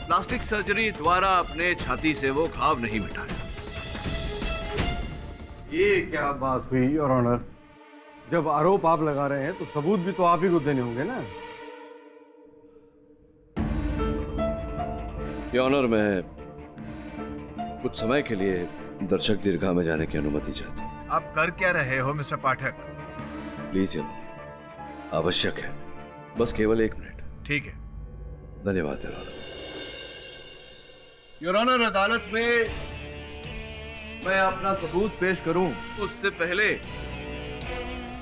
प्लास्टिक सर्जरी द्वारा अपने छाती से वो घाव नहीं मिटाया। ये क्या बात हुई योर ऑनर? जब आरोप आप लगा रहे हैं तो सबूत भी तो आप ही को देने होंगे ना। योर ऑनर, मैं कुछ समय के लिए दर्शक दीर्घा में जाने की अनुमति चाहता हूँ। आप कर क्या रहे हो mister Pathak? Please your honour, आवश्यक है, बस केवल 1 मिनट। ठीक है। धन्यवाद योर ऑनर। योर ऑनर, अदालत में मैं अपना सबूत पेश करूं उससे पहले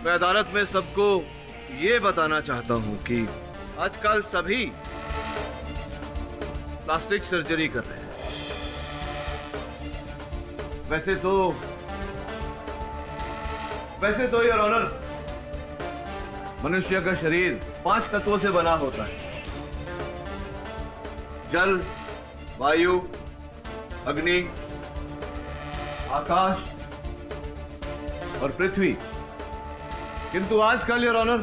मैं अदालत में सबको ये बताना चाहता हूं कि आजकल सभी प्लास्टिक सर्जरी कर रहे हैं। वैसे तो योर ऑनर, मनुष्य का शरीर 5 तत्वों से बना होता है: जल, वायु, अग्नि, आकाश और पृथ्वी। किंतु आजकल योर ऑनर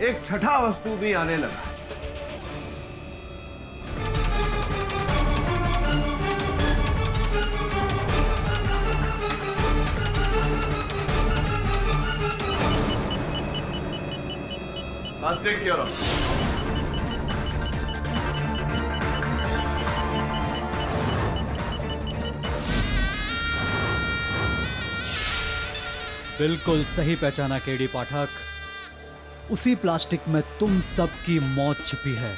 एक छठा वस्तु भी आने लगा है। Plastic your honour. बिल्कुल सही पहचाना केडी पाठक, उसी प्लास्टिक में तुम सबकी मौत छिपी है।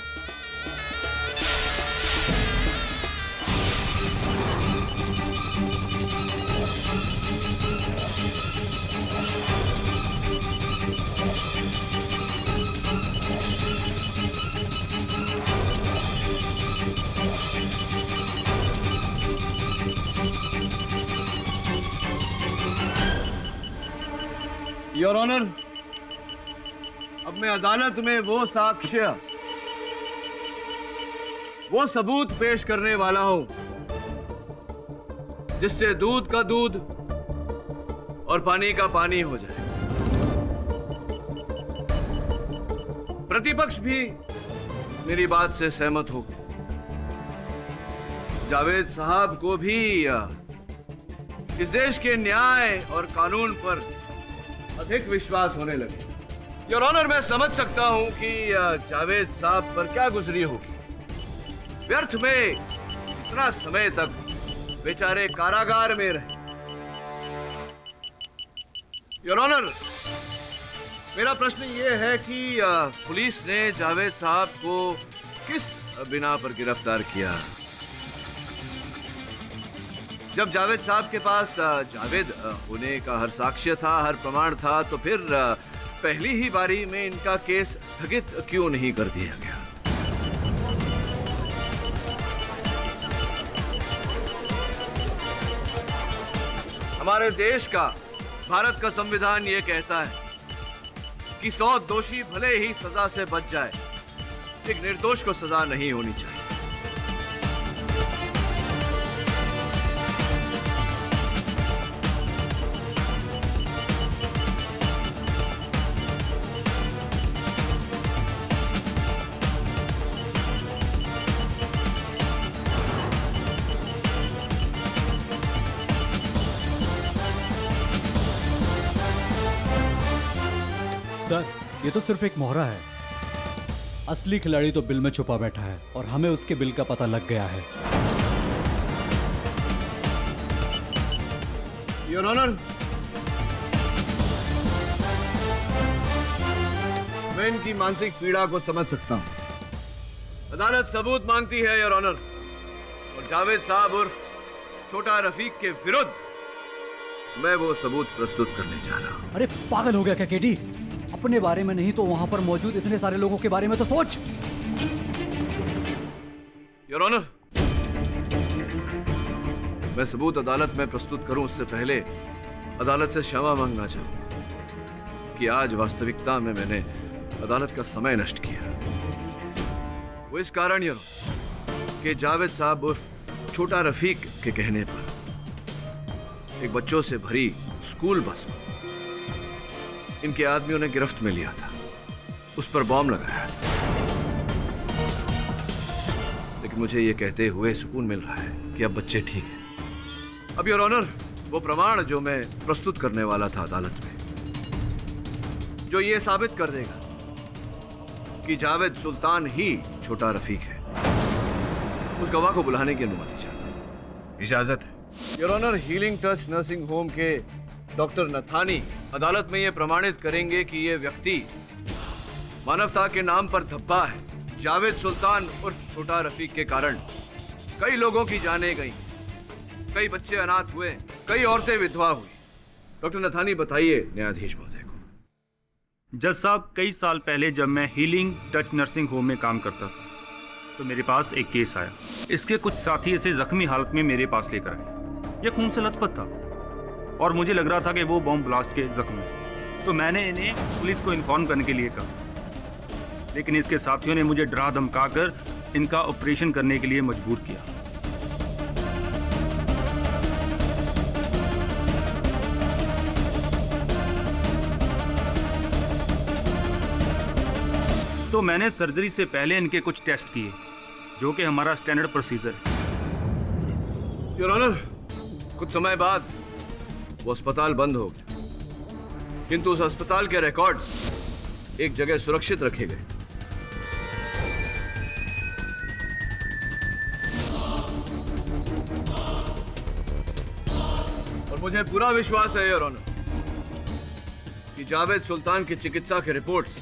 योर ऑनर, अब मैं अदालत में वो साक्ष्य, वो सबूत पेश करने वाला हूं जिससे दूध का दूध और पानी का पानी हो जाए। प्रतिपक्ष भी मेरी बात से सहमत हो गए। जावेद साहब को भी इस देश के न्याय और कानून पर अधिक विश्वास होने लगे। योर ऑनर, मैं समझ सकता हूं कि जावेद साहब पर क्या गुजरी होगी। व्यर्थ में इतना समय तक बेचारे कारागार में रहे। योर ऑनर, मेरा प्रश्न ये है कि पुलिस ने जावेद साहब को किस बिना पर गिरफ्तार किया? जब जावेद साहब के पास जावेद होने का हर साक्ष्य था, हर प्रमाण था, तो फिर पहली ही बारी में इनका केस स्थगित क्यों नहीं कर दिया गया? हमारे देश का, भारत का संविधान ये कहता है कि 100 दोषी भले ही सजा से बच जाए, एक निर्दोष को सजा नहीं होनी चाहिए। सर, ये तो सिर्फ एक मोहरा है। असली खिलाड़ी तो बिल में छुपा बैठा है और हमें उसके बिल का पता लग गया है। योर ऑनर, मैं इनकी मानसिक पीड़ा को समझ सकता हूं। अदालत सबूत मांगती है योर ऑनर, और जावेद साहब और छोटा रफीक के विरुद्ध मैं वो सबूत प्रस्तुत करने जा रहा हूं। अरे पागल हो गया क्या केडी? अपने बारे में नहीं तो वहां पर मौजूद इतने सारे लोगों के बारे में तो सोच। योर ऑनर, मैं सबूत अदालत में प्रस्तुत करूं उससे पहले अदालत से क्षमा मांगना चाहूं कि आज वास्तविकता में मैंने अदालत का समय नष्ट किया। वो इस कारण योर ऑनर कि जावेद साहब उर्फ छोटा रफीक के कहने पर एक बच्चों से भरी स्कूल बस में इनके आदमियों ने गिरफ्त में लिया था, उस पर बॉम्ब लगाया। लेकिन मुझे ये कहते हुए सुकून मिल रहा है कि अब बच्चे ठीक हैं। अब योर ऑनर, वो प्रमाण जो मैं प्रस्तुत करने वाला था अदालत में, जो ये साबित कर देगा कि जावेद सुल्तान ही छोटा रफीक है, उस गवाह को बुलाने की अनुमति चाहता हूं। इजाजत है। Your honour, healing touch nursing home के डॉक्टर नथानी अदालत में यह प्रमाणित करेंगे कि यह व्यक्ति मानवता के नाम पर धब्बा है। जावेद सुल्तान और छोटा रफीक के कारण कई लोगों की जानें गई, कई बच्चे अनाथ हुए, कई औरतें विधवा हुई। डॉक्टर नथानी, बताइए न्यायाधीश महोदय को। जज साहब, कई साल पहले जब मैं हीलिंग टच नर्सिंग होम में काम करता था तो मेरे पास एक केस आया। इसके कुछ साथी इसे जख्मी हालत में मेरे पास लेकर आए। यह खून से लथपथ था और मुझे लग रहा था कि वो बॉम्ब ब्लास्ट के जख्म है, तो मैंने इन्हें पुलिस को इन्फॉर्म करने के लिए कहा। लेकिन इसके साथियों ने मुझे डरा धमकाकर इनका ऑपरेशन करने के लिए मजबूर किया। तो मैंने सर्जरी से पहले इनके कुछ टेस्ट किए, जो कि हमारा स्टैंडर्ड प्रोसीजर है। योर ऑनर, कुछ समय बाद वो अस्पताल बंद हो गया, किंतु उस अस्पताल के रिकॉर्ड्स एक जगह सुरक्षित रखे गए। और मुझे पूरा विश्वास है योर ऑनर कि जावेद सुल्तान की चिकित्सा के रिपोर्ट्स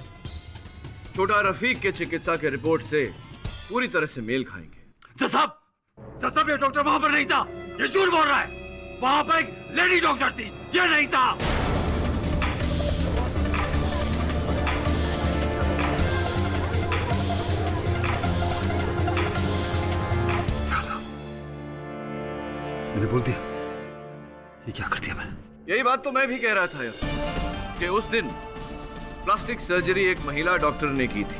छोटा रफीक के चिकित्सा के रिपोर्ट से पूरी तरह से मेल खाएंगे। जज साहब, ये डॉक्टर वहां पर नहीं था, ये झूठ बोल रहा है। वहां पर एक लेडी डॉक्टर थी, ये नहीं था। मैंने बोल दिया, ये क्या कर दिया मैंने? यही बात तो मैं भी कह रहा था यार। कि उस दिन प्लास्टिक सर्जरी एक महिला डॉक्टर ने की थी,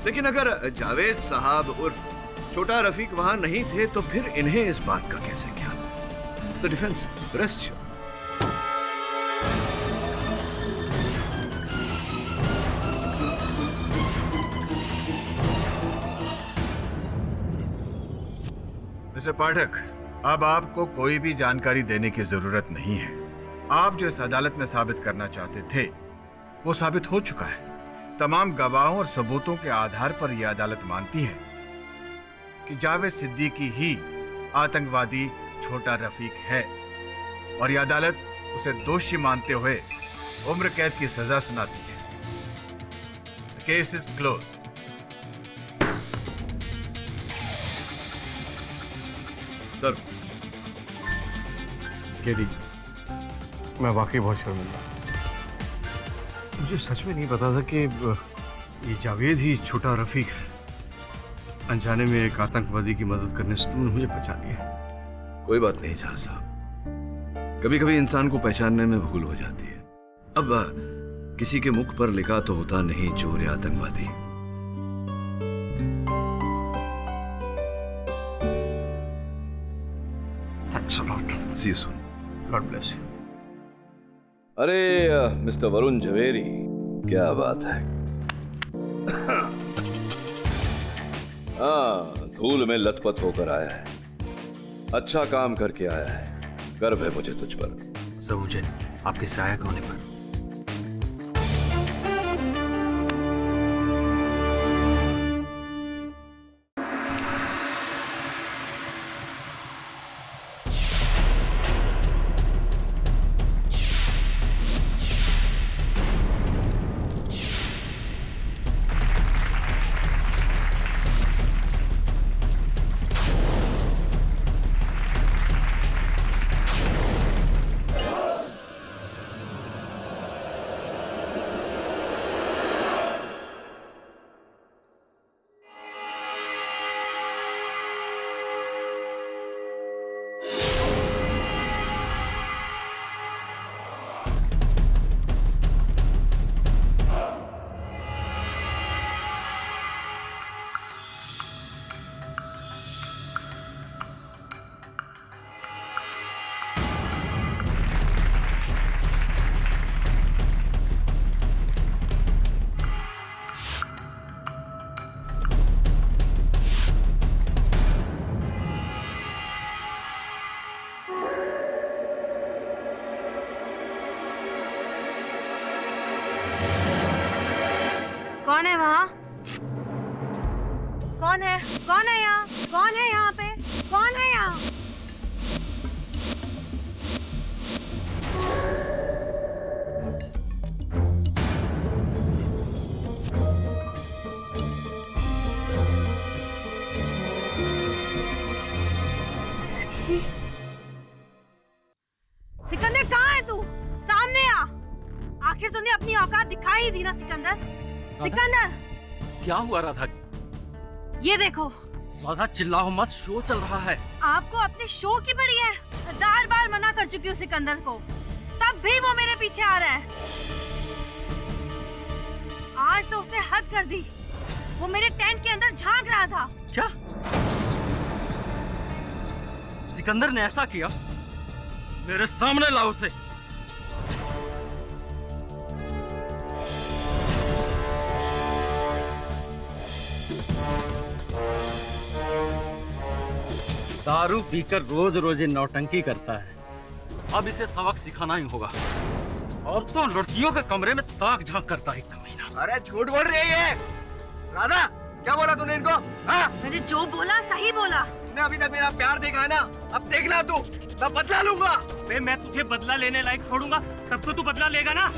लेकिन अगर जावेद साहब उर्फ छोटा रफीक वहां नहीं थे तो फिर इन्हें इस बात का कैसे ज्ञान? The defence rest. मिस्टर पाठक, अब आपको कोई भी जानकारी देने की जरूरत नहीं है। आप जो इस अदालत में साबित करना चाहते थे वो साबित हो चुका है। तमाम गवाहों और सबूतों के आधार पर यह अदालत मानती है कि जावेद सिद्दीकी ही आतंकवादी छोटा रफीक है और यह अदालत उसे दोषी मानते हुए उम्र कैद की सजा सुनाती है। Case is close. Sir, KD, मैं वाकई बहुत शर्मिंदा। मुझे सच में नहीं पता था कि ये जावेद ही छोटा रफीक है। अनजाने में एक आतंकवादी की मदद करने से तुमने मुझे पहचान लिया। कोई बात नहीं जहां साहब, कभी कभी इंसान को पहचानने में भूल हो जाती है। अब किसी के मुख पर लिखा तो होता नहीं चोर या आतंकवादी। Thanks a lot. See you soon. God bless you. अरे मिस्टर वरुण झवेरी, क्या बात है। हाँ, धूल में लथपथ होकर आया है। अच्छा काम करके आया है। गर्व है मुझे तुझ पर। सर, मुझे आपके सहायक होने पर। कौन है वहाँ? कौन है? कौन है यहाँ? कौन है यहाँ पे? कौन है यहाँ? सिकंदर, कहाँ है तू? सामने आ। आखिर तूने अपनी औकात दिखाई ही दी ना सिकंदर। सिकंदर, क्या हुआ राधा? ये देखो। राधा चिल्लाओ मत, शो चल रहा है। आपको अपने शो की पड़ी है। 1000 बार मना कर चुकी हूँ सिकंदर को, तब भी वो मेरे पीछे आ रहा है। आज तो उसने हद कर दी। वो मेरे टेंट के अंदर झांक रहा था। क्या? सिकंदर ने ऐसा किया? मेरे सामने लाओ उसे। दारू पीकर रोज रोज नौटंकी करता है। अब इसे सबक सिखाना ही होगा। और तो लड़कियों के कमरे में ताक झांक करता है कमीना। अरे झूठ बोल रही है राधा। क्या बोला तूने इनको? हाँ? मैंने जो बोला सही बोला। तूने अभी तक मेरा प्यार देखा है ना, अब देखना तू। मैं बदला लूंगा। मैं तुझे बदला लेने लायक छोड़ूंगा तब तो तू बदला लेगा ना।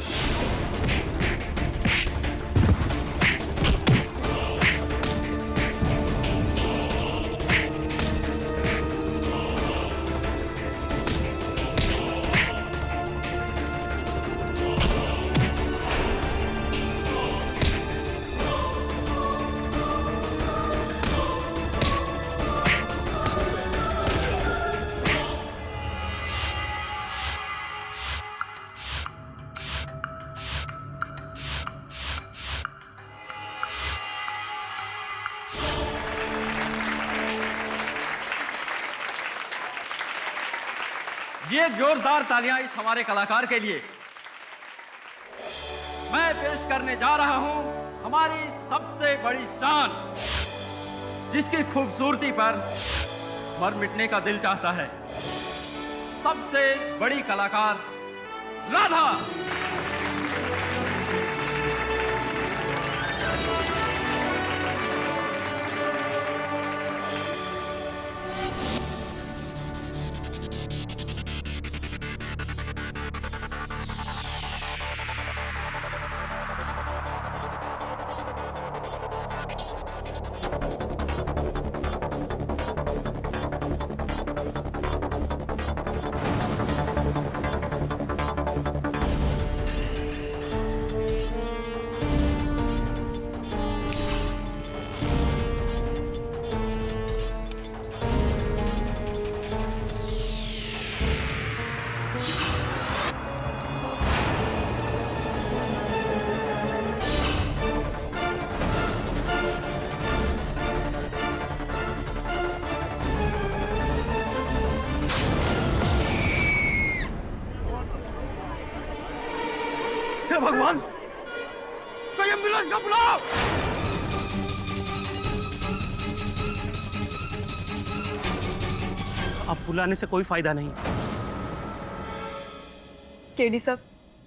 ये जोरदार तालियां इस हमारे कलाकार के लिए। मैं पेश करने जा रहा हूं हमारी सबसे बड़ी शान, जिसकी खूबसूरती पर मर मिटने का दिल चाहता है। सबसे बड़ी कलाकार राधा। हे भगवान, कोई एम्बुलेंस का बुलाओ। अब बुलाने से कोई फायदा नहीं। केडी साहब,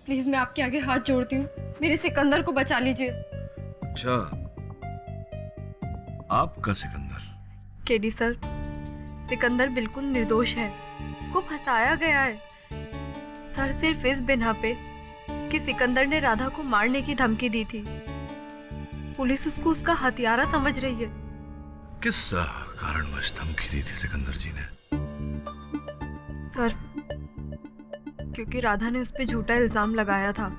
प्लीज मैं आपके आगे हाथ जोड़ती हूँ, मेरे सिकंदर को बचा लीजिए। अच्छा, आपका सिकंदर? केडी सर, सिकंदर बिल्कुल निर्दोष है, उसको फंसाया गया है। सर सिर्फ इस बिना पे कि सिकंदर ने राधा को मारने की धमकी दी थी। पुलिस उसको उसका हथियारा समझ रही है। किस कारणवश धमकी दी थी सिकंदर जी ने? सर, क्योंकि राधा ने उस पे झूठा इल्जाम लगाया था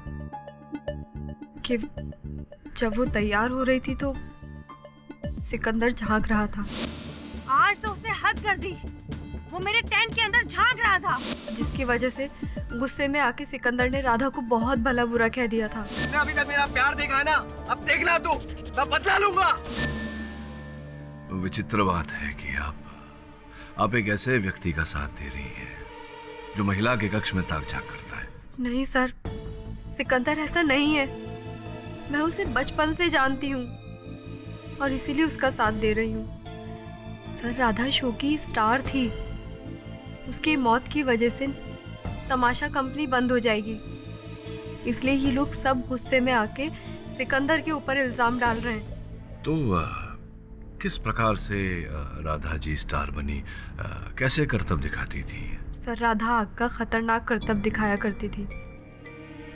कि जब वो तैयार हो रही थी तो सिकंदर झांक रहा था। आज तो उसने हद कर दी। वो मेरे टेंट के अंदर झांक रहा था, जिसकी वजह से गुस्से में आके सिकंदर ने राधा को बहुत भला बुरा कह दिया था। तुमने अभी तक मेरा प्यार देखा है ना, अब देखना तू, मैं बदला लूंगा। विचित्र बात है कि आप एक ऐसे व्यक्ति का साथ दे रही हैं जो महिला के कक्ष में ताक झांक करता है। नहीं सर, सिकंदर ऐसा नहीं है। मैं उसे बचपन से जानती हूँ और इसीलिए उसका साथ दे रही हूँ। सर, राधा शो की स्टार थी। उसकी मौत की वजह से तमाशा कंपनी बंद हो जाएगी, इसलिए ये लोग सब गुस्से में आके सिकंदर के ऊपर इल्जाम डाल रहे हैं। तो किस प्रकार से राधा जी स्टार बनी, कैसे करतब दिखाती थी? सर, राधा आग का खतरनाक करतब दिखाया करती थी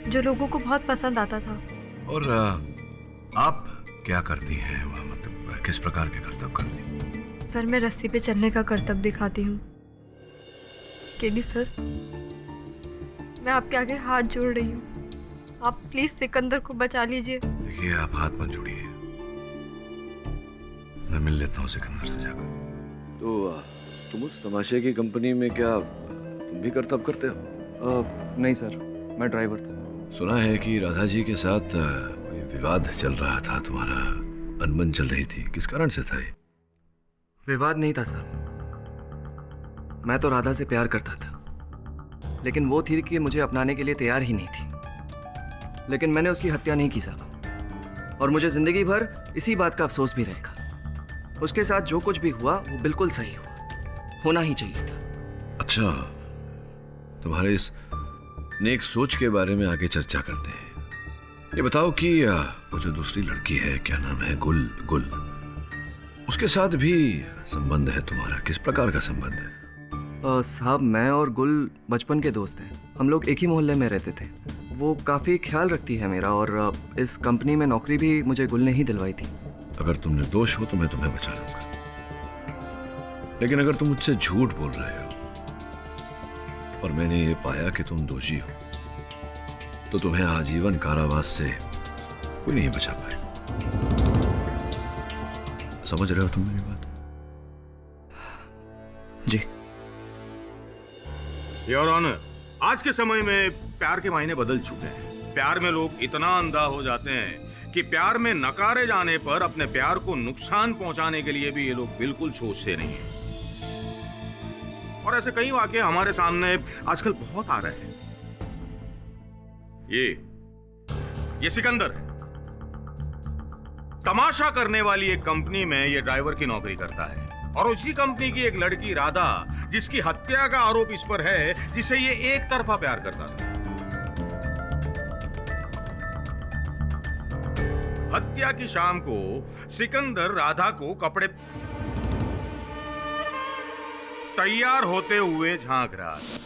जो लोगों को बहुत पसंद आता था। और आप क्या करती हैं वहाँ, मतलब किस प्रकार के करतब करती? सर, मैं रस्सी पे चलने का करतब दिखाती हूँ। केडी सर, मैं आपके आगे हाथ जोड़ रही हूँ, आप प्लीज सिकंदर को बचा लीजिए। देखिए, आप हाथ मत जोड़िए, मैं मिल लेता हूँ सिकंदर से जाकर। तो तुम उस तमाशे की कंपनी में क्या तुम भी करतब करते हो? नहीं सर, मैं ड्राइवर था। सुना है कि राधा जी के साथ कोई विवाद चल रहा था, तुम्हारा अनबन चल रही थी, किस कारण से था ये? विवाद नहीं था सर, मैं तो राधा से प्यार करता था, लेकिन वो थी कि मुझे अपनाने के लिए तैयार ही नहीं थी। लेकिन मैंने उसकी हत्या नहीं की साहब, और मुझे जिंदगी भर इसी बात का अफसोस भी रहेगा। उसके साथ जो कुछ भी हुआ वो बिल्कुल सही हुआ, होना ही चाहिए था। अच्छा, तुम्हारे इस नेक सोच के बारे में आगे चर्चा करते हैं। ये बताओ कि वो जो दूसरी लड़की है, क्या नाम है, गुल, उसके साथ भी संबंध है तुम्हारा? किस प्रकार का संबंध है? साहब, मैं और गुल बचपन के दोस्त हैं, हम लोग एक ही मोहल्ले में रहते थे। वो काफ़ी ख्याल रखती है मेरा, और इस कंपनी में नौकरी भी मुझे गुल ने ही दिलवाई थी। अगर तुम निर्दोष हो तो मैं तुम्हें बचा लूंगा, लेकिन अगर तुम मुझसे झूठ बोल रहे हो और मैंने ये पाया कि तुम दोषी हो, तो तुम्हें आजीवन कारावास से कोई नहीं बचा पाए। समझ रहे हो तुम मेरी बात? जी। योर ऑनर, आज के समय में प्यार के मायने बदल चुके हैं। प्यार में लोग इतना अंधा हो जाते हैं कि प्यार में नकारे जाने पर अपने प्यार को नुकसान पहुंचाने के लिए भी ये लोग बिल्कुल सोचते नहीं हैं। और ऐसे कई वाकये हमारे सामने आजकल बहुत आ रहे हैं। ये सिकंदर है। तमाशा करने वाली एक कंपनी में ये ड्राइवर की नौकरी करता है और उसी कंपनी की एक लड़की राधा, जिसकी हत्या का आरोप इस पर है, जिसे ये एक तरफा प्यार करता था। हत्या की शाम को सिकंदर राधा को कपड़े तैयार होते हुए झांक रहा था।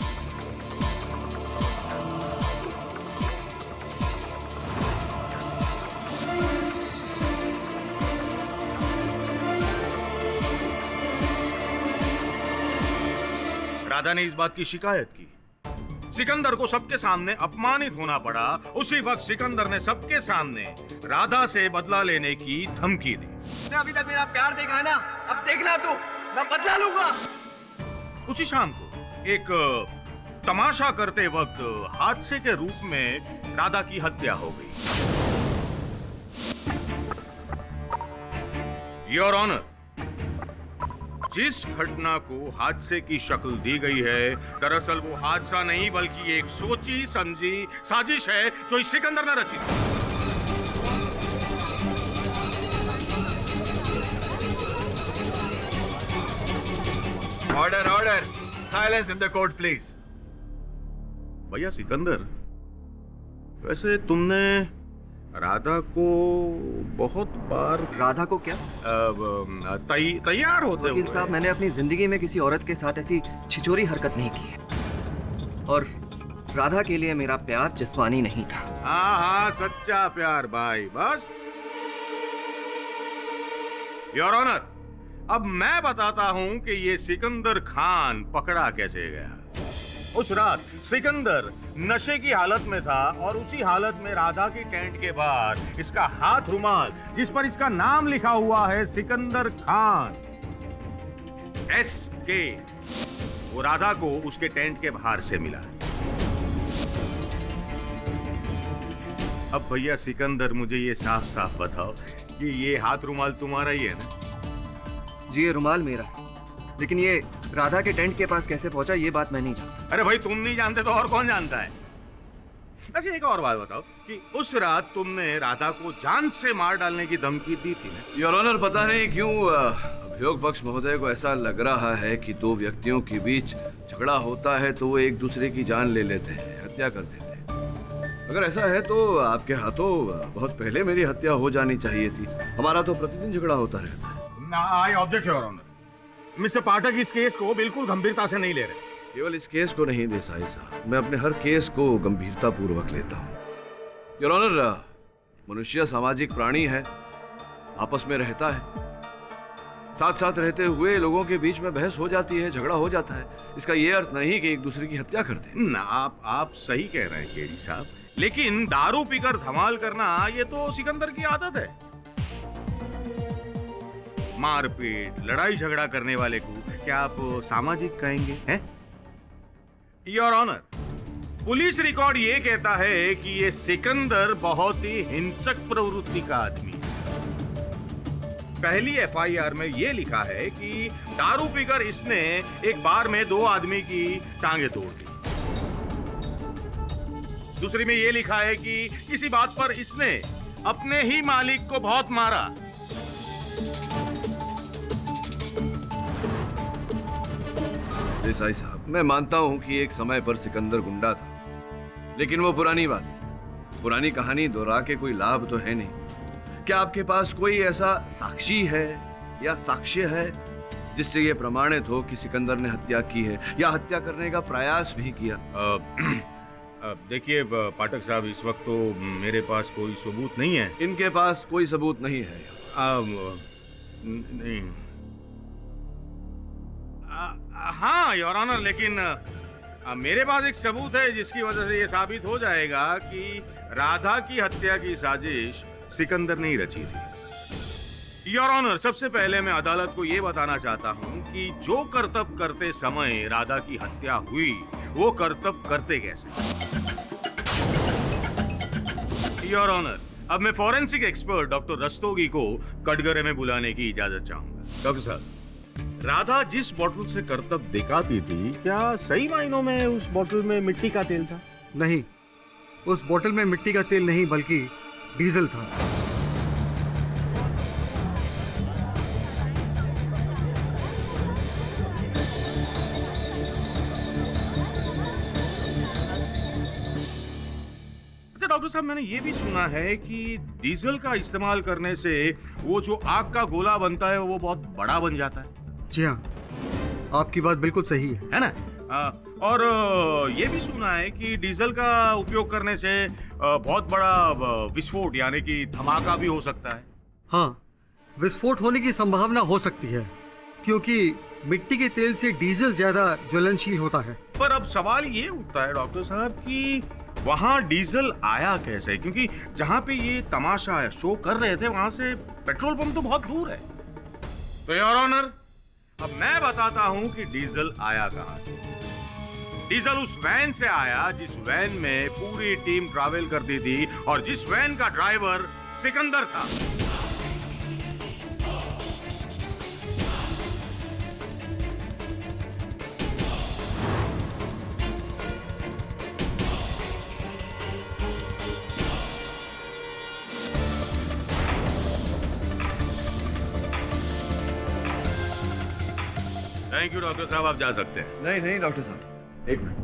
राधा ने इस बात की शिकायत की। सिकंदर को सबके सामने अपमानित होना पड़ा। उसी वक्त सिकंदर ने सबके सामने राधा से बदला लेने की धमकी दी। अभी तक मेरा प्यार देखा है ना, अब देखना तू, मैं बदला लूंगा। उसी शाम को एक तमाशा करते वक्त हादसे के रूप में राधा की हत्या हो गई। योर ऑनर, जिस घटना को हादसे की शक्ल दी गई है, दरअसल वो हादसा नहीं बल्कि एक सोची समझी साजिश है जो इस सिकंदर ने रची थी। Order order, silence in the court please. भैया सिकंदर, वैसे तुमने राधा को बहुत बार... राधा को क्या? तैयार होते हुए। वकील साहब, मैंने अपनी जिंदगी में किसी औरत के साथ ऐसी छिचोरी हरकत नहीं की है और राधा के लिए मेरा प्यार जिस्मानी नहीं था। हाँ, सच्चा प्यार भाई, बस। योर ऑनर, अब मैं बताता हूं कि ये सिकंदर खान पकड़ा कैसे गया। उस रात सिकंदर नशे की हालत में था और उसी हालत में राधा की टेंट के बाहर इसका हाथ रुमाल, जिस पर इसका नाम लिखा हुआ है सिकंदर खान SK, वो राधा को उसके टेंट के बाहर से मिला। अब भैया सिकंदर, मुझे ये साफ साफ बताओ कि ये हाथ रुमाल तुम्हारा ही है ना? जी, ये रुमाल मेरा है, लेकिन ये राधा के टेंट के पास कैसे पहुंचा ये बात मैं नहीं जानता। अरे भाई, तुम नहीं जानते तो और कौन जानता है? अच्छा, एक और बात बताओ कि उस रात तुमने राधा को जान से मार डालने की धमकी दी थी ना? योर ऑनर, पता नहीं क्यों अभियोग पक्ष महोदय को ऐसा लग रहा है कि दो व्यक्तियों के बीच झगड़ा होता है तो वो एक दूसरे की जान ले लेते हैं, हत्या कर देते हैं। अगर ऐसा है तो आपके हाथों बहुत पहले मेरी हत्या हो जानी चाहिए थी। हमारा तो प्रतिदिन झगड़ा होता रहता है। I object your honour. Mister Pathak इस केस को बिल्कुल गंभीरता से नहीं ले रहे। केवल इस केस को नहीं देसाई साहब, मैं अपने हर केस को गंभीरता पूर्वक लेता हूँ। योर ऑनर, मनुष्य सामाजिक प्राणी है, आपस में रहता है, साथ साथ रहते हुए लोगों के बीच में बहस हो जाती है, झगड़ा हो जाता है। इसका ये अर्थ नहीं कि एक दूसरे की हत्या कर दें। ना, आप सही कह रहे हैं केडी साहब, लेकिन दारू पीकर धमाल करना ये तो सिकंदर की आदत है। मारपीट, लड़ाई झगड़ा करने वाले को क्या आप सामाजिक कहेंगे? हैं? योर ऑनर, पुलिस रिकॉर्ड ये कहता है कि ये सिकंदर बहुत ही हिंसक प्रवृत्ति का आदमी है। पहली FIR में ये लिखा है कि दारू पीकर इसने एक बार में 2 आदमी की टांगे तोड़ दी। दूसरी में ये लिखा है कि किसी बात पर इसने अपने ही मालिक को बहुत मारा। देसाई साहब, मैं मानता हूं कि एक समय पर सिकंदर गुंडा था, लेकिन वो पुरानी बात है। पुरानी कहानी दोहरा के कोई लाभ तो है नहीं। क्या आपके पास कोई ऐसा साक्षी है या साक्ष्य है जिससे ये प्रमाणित हो कि सिकंदर ने हत्या की है या हत्या करने का प्रयास भी किया? देखिए पाठक साहब, इस वक्त तो मेरे पास कोई सबूत नहीं है। इनके पास कोई सबूत नहीं है? नहीं। हाँ योर ऑनर, लेकिन मेरे पास एक सबूत है जिसकी वजह से ये साबित हो जाएगा कि राधा की हत्या की साजिश सिकंदर ने ही रची थी। योर ऑनर, सबसे पहले मैं अदालत को ये बताना चाहता हूँ कि जो कर्तव्य करते समय राधा की हत्या हुई, वो कर्तव्य करते कैसे। योर ऑनर, अब मैं फॉरेंसिक एक्सपर्ट डॉक्टर रस्तोगी को कटघरे में बुलाने की इजाजत चाहूंगा। डॉक्टर साहब, राधा जिस बोतल से करतब दिखाती थी, क्या सही मायनों में उस बोतल में मिट्टी का तेल था? नहीं, उस बोतल में मिट्टी का तेल नहीं बल्कि डीजल था। अच्छा डॉक्टर साहब, मैंने ये भी सुना है कि डीजल का इस्तेमाल करने से वो जो आग का गोला बनता है वो बहुत बड़ा बन जाता है। जी हाँ, आपकी बात बिल्कुल सही है ना? और ये भी सुना है कि डीजल का उपयोग करने से बहुत बड़ा विस्फोट यानी कि धमाका भी हो सकता है। हाँ, विस्फोट होने की संभावना हो सकती है क्योंकि मिट्टी के तेल से डीजल ज्यादा ज्वलनशील होता है। पर अब सवाल ये उठता है डॉक्टर साहब कि वहाँ डीजल आया कैसे, क्योंकि जहाँ पे ये तमाशा शो कर रहे थे वहाँ से पेट्रोल पंप तो बहुत दूर है। तो योर ऑनर, अब मैं बताता हूँ कि डीजल आया कहाँ से। डीजल उस वैन से आया जिस वैन में पूरी टीम ट्रैवल करती थी और जिस वैन का ड्राइवर सिकंदर था। थैंक यू डॉक्टर साहब, आप जा सकते हैं। नहीं नहीं डॉक्टर साहब, एक मिनट।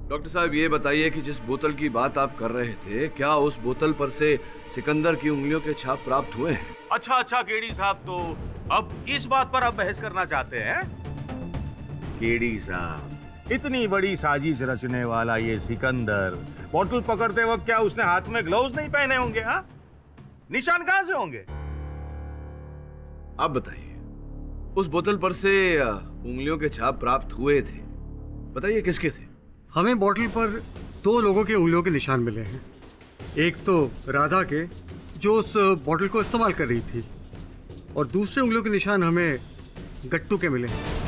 डॉक्टर साहब ये बताइए कि जिस बोतल की बात आप कर रहे थे, क्या उस बोतल पर से सिकंदर की उंगलियों के छाप प्राप्त हुए हैं? अच्छा केडी साहब, तो अब इस बात पर आप बहस करना चाहते हैं? केडी साहब, इतनी बड़ी साजिश रचने वाला ये सिकंदर बोतल पकड़ते वक्त क्या उसने हाथ में ग्लव्स नहीं पहने होंगे? हाँ, निशान कहां से होंगे? आप बताइए, उस बोतल पर से उंगलियों के छाप प्राप्त हुए थे, बताइए किसके थे? हमें बोतल पर 2 लोगों के उंगलियों के निशान मिले हैं। एक तो राधा के, जो उस बोतल को इस्तेमाल कर रही थी, और दूसरे उंगलियों के निशान हमें गट्टू के मिले हैं।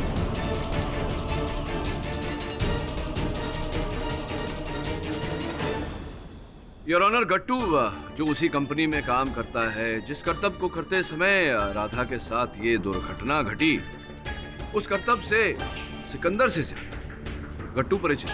योर ऑनर, गट्टू जो उसी कंपनी में काम करता है जिस करतब को करते समय राधा के साथ ये दुर्घटना घटी, उस करतब से सिकंदर से गट्टू परिचित,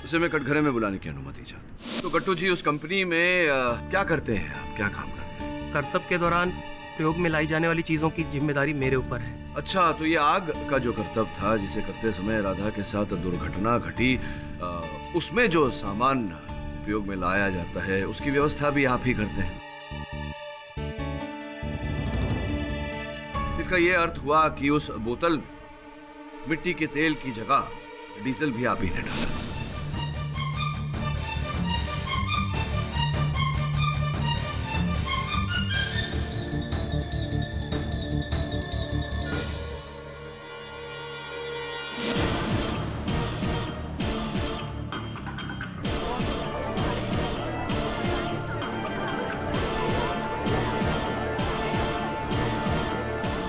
उसे मैं कटघरे में बुलाने की अनुमति चाहता। तो गट्टू जी, उस कंपनी में क्या करते हैं आप, क्या काम करते हैं? करतब के दौरान प्रयोग में लाई जाने वाली चीजों की जिम्मेदारी मेरे ऊपर है। अच्छा, तो ये आग का जो करतब था जिसे करते समय राधा के साथ दुर्घटना घटी, उसमें जो सामान उपयोग में लाया जाता है उसकी व्यवस्था भी आप ही करते हैं। इसका ये अर्थ हुआ कि उस बोतल में मिट्टी के तेल की जगह डीजल भी आप ही ने डाला।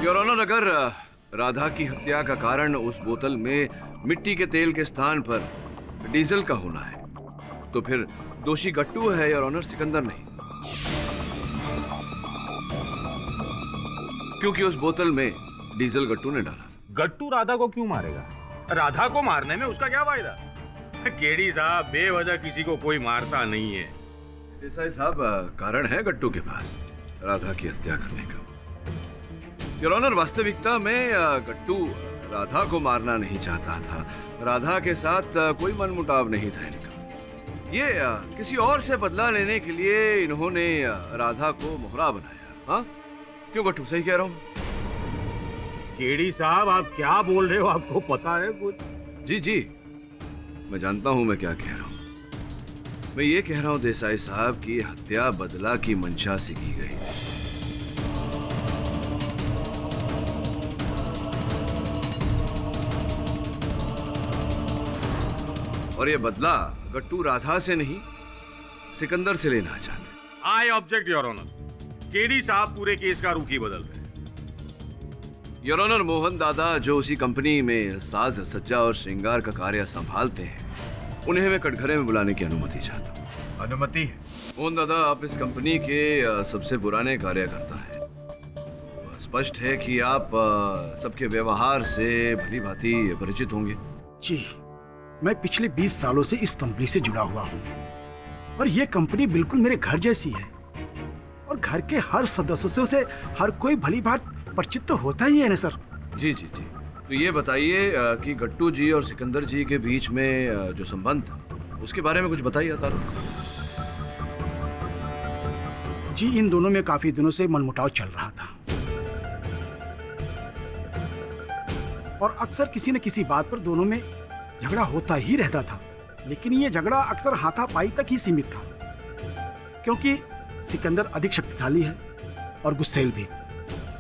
योर ऑनर, अगर राधा की हत्या का कारण उस बोतल में मिट्टी के तेल के स्थान पर डीजल का होना है, तो फिर दोषी गट्टू है योर ऑनर, सिकंदर नहीं। क्योंकि उस बोतल में डीजल गट्टू ने डाला। गट्टू राधा को क्यों मारेगा? राधा को मारने में उसका क्या फायदा? केडी साहब, बेवजह किसी को कोई मारता नहीं है। देसाई साहब, कारण है गट्टू के पास राधा की हत्या करने का। योर ऑनर, वास्तविकता में गट्टू राधा को मारना नहीं चाहता था। राधा के साथ कोई मनमुटाव नहीं था इनका। ये किसी और से बदला लेने के लिए इन्होंने राधा को मोहरा बनाया। हाँ, क्यों गट्टू, सही कह रहा हूँ? केडी साहब, आप क्या बोल रहे हो? आपको पता है कुछ? जी जी, मैं जानता हूँ मैं क्या कह रहा हूँ। मैं ये कह रहा हूँ देसाई साहब की हत्या बदला की मंशा से की गई। और ये बदला गट्टू राधा से नहीं, सिकंदर से लेना चाहते। I object your honour. KD साहब पूरे केस का रुख ही बदल रहे। योर ऑनर, मोहन दादा जो उसी कंपनी में साज सज्जा और श्रृंगार का कार्य संभालते हैं, उन्हें मैं कटघरे में बुलाने की अनुमति चाहता हूँ। अनुमति? मोहन दादा, आप इस कंपनी के सबसे पुराने कार्यकर्ता हैं। बस स्पष्ट है कि आप सबके व्यवहार से भली भांति परिचित होंगे। जी, मैं पिछले 20 सालों से इस कंपनी से जुड़ा हुआ हूँ और ये कंपनी बिल्कुल मेरे घर जैसी है और घर के हर सदस्यों से हर कोई भली भांति परिचित तो होता ही है ना सर। जी जी जी। तो ये बताइए कि गट्टू जी और सिकंदर जी के बीच में जो संबंध था उसके बारे में कुछ बताइए अदालत। जी, इन दोनों में काफी दिनों से मनमुटाव चल रहा था और अक्सर किसी न किसी बात पर दोनों में झगड़ा होता ही रहता था, लेकिन ये झगड़ा अक्सर हाथापाई तक ही सीमित था क्योंकि सिकंदर अधिक शक्तिशाली है और गुस्सैल भी,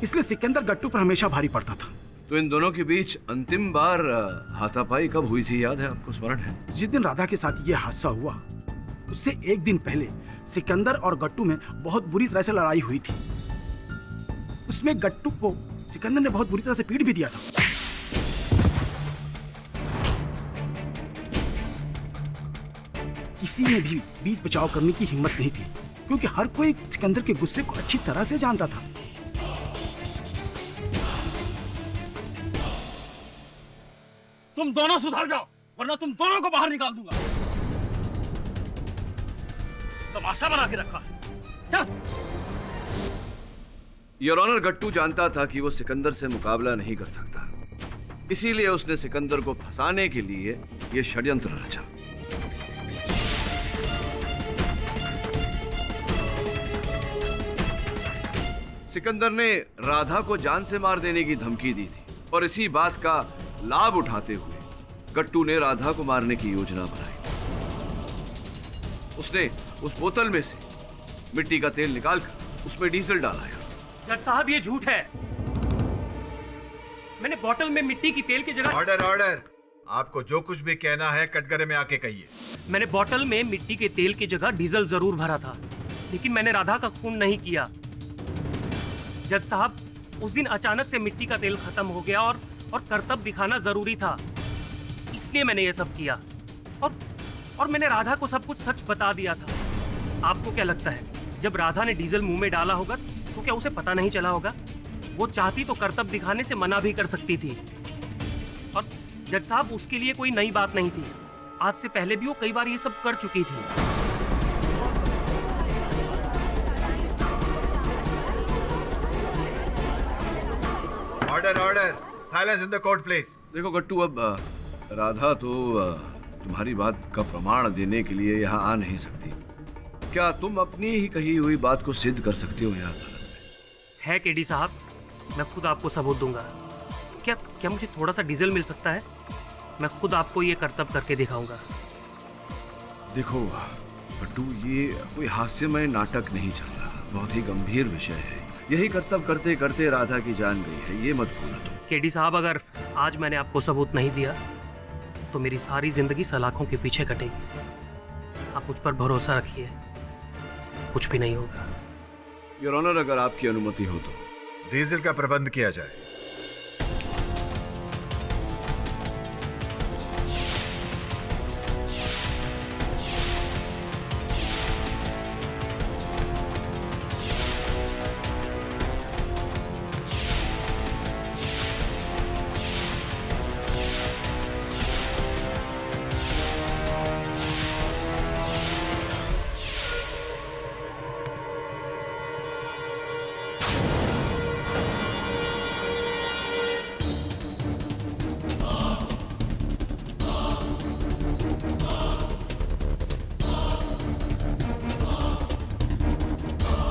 इसलिए सिकंदर गट्टू पर हमेशा भारी पड़ता था। तो इन दोनों के बीच अंतिम बार हाथापाई कब हुई थी, याद है आपको, स्मरण है? जिस दिन राधा के साथ ये हादसा हुआ उससे एक दिन पहले सिकंदर और गट्टू में बहुत बुरी तरह से लड़ाई हुई थी। उसमें गट्टू को सिकंदर ने बहुत बुरी तरह से पीट भी दिया था। किसी ने भी बीच बचाव करने की हिम्मत नहीं थी क्योंकि हर कोई सिकंदर के गुस्से को अच्छी तरह से जानता था। तुम दोनों सुधर जाओ वरना तुम दोनों को बाहर निकाल दूंगा। तमाशा बना के रखा है। चल। योर ऑनर, गट्टू जानता था कि वो सिकंदर से मुकाबला नहीं कर सकता, इसीलिए उसने सिकंदर को फंसाने के लिए ये षड्यंत्र रचा। सिकंदर ने राधा को जान से मार देने की धमकी दी थी और इसी बात का लाभ उठाते हुए गट्टू ने राधा को मारने की योजना बनाई। उसने उस बोतल में से मिट्टी का तेल निकालकर उसमें डीजल डाला। जज साहब, ये झूठ है। मैंने बोतल में मिट्टी की तेल की जगह ऑर्डर ऑर्डर। आपको जो कुछ भी कहना है कटघरे में आके कहिए। मैंने बोतल में मिट्टी के तेल की जगह डीजल जरूर भरा था, लेकिन मैंने राधा का खून नहीं किया। जज साहब, उस दिन अचानक से मिट्टी का तेल खत्म हो गया और करतब दिखाना जरूरी था, इसलिए मैंने ये सब किया और मैंने राधा को सब कुछ सच बता दिया था। आपको क्या लगता है, जब राधा ने डीजल मुंह में डाला होगा तो क्या उसे पता नहीं चला होगा? वो चाहती तो करतब दिखाने से मना भी कर सकती थी। और जज साहब, उसके लिए कोई नई बात नहीं थी। आज से पहले भी वो कई बार ये सब कर चुकी थी। Order order. Silence in the court please. देखो गट्टू, अब राधा तो तुम्हारी बात का प्रमाण देने के लिए यहाँ आ नहीं सकती। क्या तुम अपनी ही कही हुई बात को सिद्ध कर सकती हो यहाँ अदालत में? है केडी साहब, मैं खुद आपको सबूत दूंगा। क्या मुझे थोड़ा सा डीजल मिल सकता है? मैं खुद आपको ये करतब करके दिखाऊंगा। देखो गट्टू, ये कोई हास्यमय नाटक नहीं चल रहा, बहुत ही गंभीर विषय है। यही करतब करते करते राधा की जान गई है, ये मत भूलना तुम। केडी साहब, अगर आज मैंने आपको सबूत नहीं दिया तो मेरी सारी जिंदगी सलाखों के पीछे कटेगी। आप मुझ पर भरोसा रखिए, कुछ भी नहीं होगा। योर ऑनर, अगर आपकी अनुमति हो तो डीजल का प्रबंध किया जाए।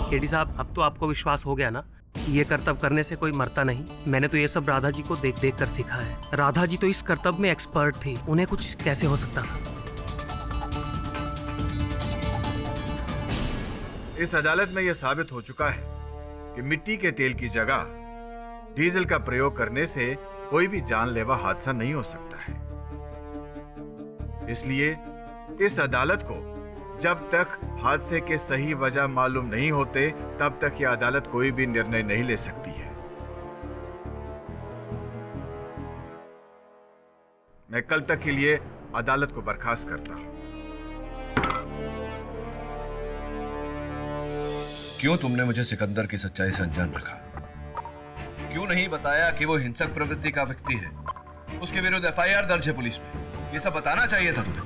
केडी साहब, अब तो आपको विश्वास हो गया ना कि ये करतब करने से कोई मरता नहीं। मैंने तो ये सब राधा जी को देख देख कर सीखा है। राधा जी तो इस करतब में एक्सपर्ट थी, उन्हें कुछ कैसे हो सकता था? इस अदालत में यह साबित हो चुका है कि मिट्टी के तेल की जगह डीजल का प्रयोग करने से कोई भी जानलेवा हादसा नहीं हो सकता है। इसलिए इस अदालत को जब तक हादसे के सही वजह मालूम नहीं होते तब तक यह अदालत कोई भी निर्णय नहीं ले सकती है। मैं कल तक के लिए अदालत को बर्खास्त करता हूं। क्यों तुमने मुझे सिकंदर की सच्चाई से अनजान रखा? क्यों नहीं बताया कि वो हिंसक प्रवृत्ति का व्यक्ति है? उसके विरुद्ध एफआईआर दर्ज है पुलिस में। ये सब बताना चाहिए था तुम्हें।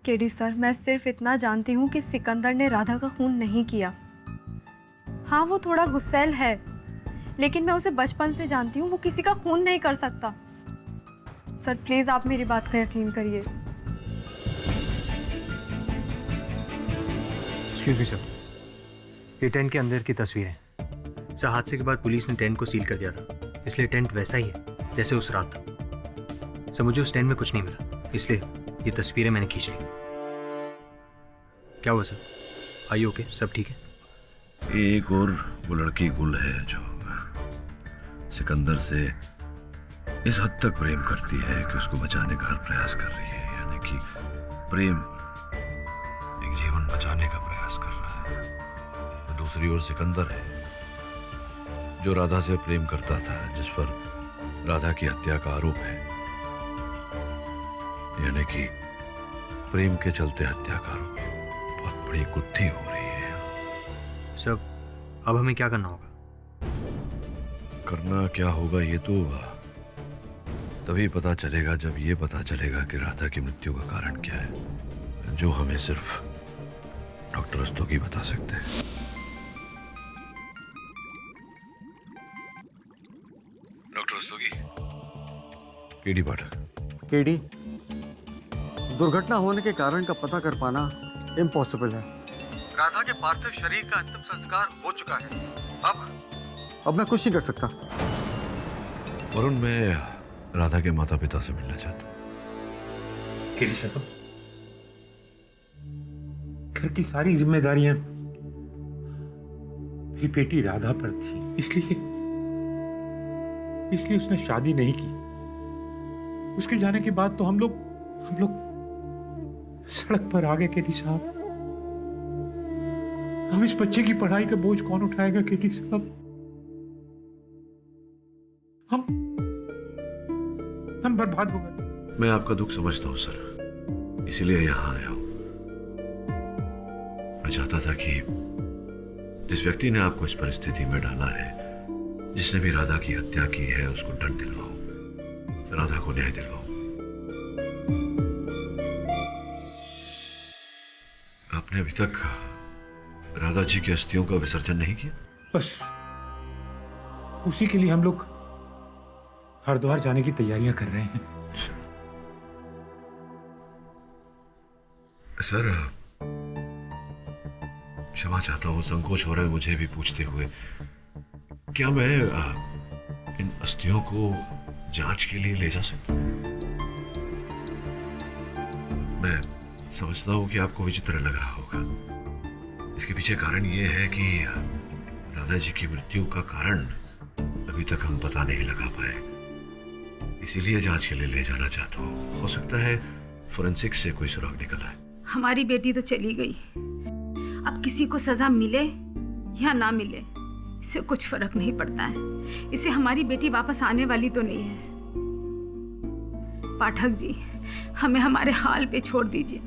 केडी सर, मैं सिर्फ इतना जानती हूँ कि सिकंदर ने राधा का खून नहीं किया। हाँ, वो थोड़ा गुस्सैल है, लेकिन मैं उसे बचपन से जानती हूँ, वो किसी का खून नहीं कर सकता। सर प्लीज आप मेरी बात पर यकीन करिए। एक्सक्यूज मी सर, ये टेंट के अंदर की तस्वीर है। सर हादसे के बाद पुलिस ने टेंट को सील कर दिया था, इसलिए टेंट वैसा ही है जैसे उस रात था। सर मुझे उस टेंट में कुछ नहीं मिला, इसलिए ये तस्वीरें मैंने खींच ली। क्या हुआ सर? आइए ओके, सब ठीक है? एक और वो लड़की गुल है जो सिकंदर से इस हद तक प्रेम करती है कि उसको बचाने का हर प्रयास कर रही है। यानी कि प्रेम एक जीवन बचाने का प्रयास कर रहा है। तो दूसरी ओर सिकंदर है जो राधा से प्रेम करता था, जिस पर राधा की हत्या का आरोप है। यानी कि प्रेम के चलते हत्या का आरोप। बहुत बड़ी गुत्थी हो रही है। सर अब हमें क्या करना होगा? करना क्या होगा ये तो तभी पता चलेगा जब ये पता चलेगा कि राधा की मृत्यु का कारण क्या है, जो हमें सिर्फ डॉक्टर रस्तोगी बता सकते हैं। डॉक्टर रस्तोगी। केडी पाठक। केडी, दुर्घटना होने के कारण का पता कर पाना इम्पॉसिबल है। राधा के पार्थिव शरीर का अंतिम संस्कार हो चुका है। अब मैं कुछ नहीं कर सकता। वरुण, मैं राधा के माता पिता से मिलना चाहता हूँ। केडी साहब, घर की सारी जिम्मेदारियां मेरी बेटी राधा पर थी, इसलिए उसने शादी नहीं की। उसके जाने के बाद तो हम लोग सड़क पर आ गए। केडी साहब, हम इस बच्चे की पढ़ाई का बोझ कौन उठाएगा? केडी साहब, हम बर्बाद हो गए। मैं आपका दुख समझता हूं सर, इसीलिए यहां आया हूं। मैं चाहता था कि जिस व्यक्ति ने आपको इस परिस्थिति में डाला है, जिसने भी राधा की हत्या की है, उसको दंड दिलवाऊं, राधा को न्याय दिलवाऊं। आपने अभी तक राधा जी की अस्थियों का विसर्जन नहीं किया? बस उसी के लिए हम लोग हरिद्वार जाने की तैयारियां कर रहे हैं। सर क्षमा चाहता हूं, संकोच हो रहा है मुझे भी पूछते हुए। क्या मैं इन अस्थियों को जांच के लिए ले जा सकता हूं? मैं समझता हूं कि आपको विचित्र लग रहा होगा। इसके पीछे कारण यह है कि राधा जी की मृत्यु का कारण अभी तक हम पता नहीं लगा पाए, इसीलिए जांच के लिए ले जाना चाहता हूँ। हो सकता है फोरेंसिक से कोई सुराग निकल आए। हमारी बेटी तो चली गई, अब किसी को सजा मिले या ना मिले इससे कुछ फर्क नहीं पड़ता है। इससे हमारी बेटी वापस आने वाली तो नहीं है। पाठक जी, हमें हमारे हाल पे छोड़ दीजिए,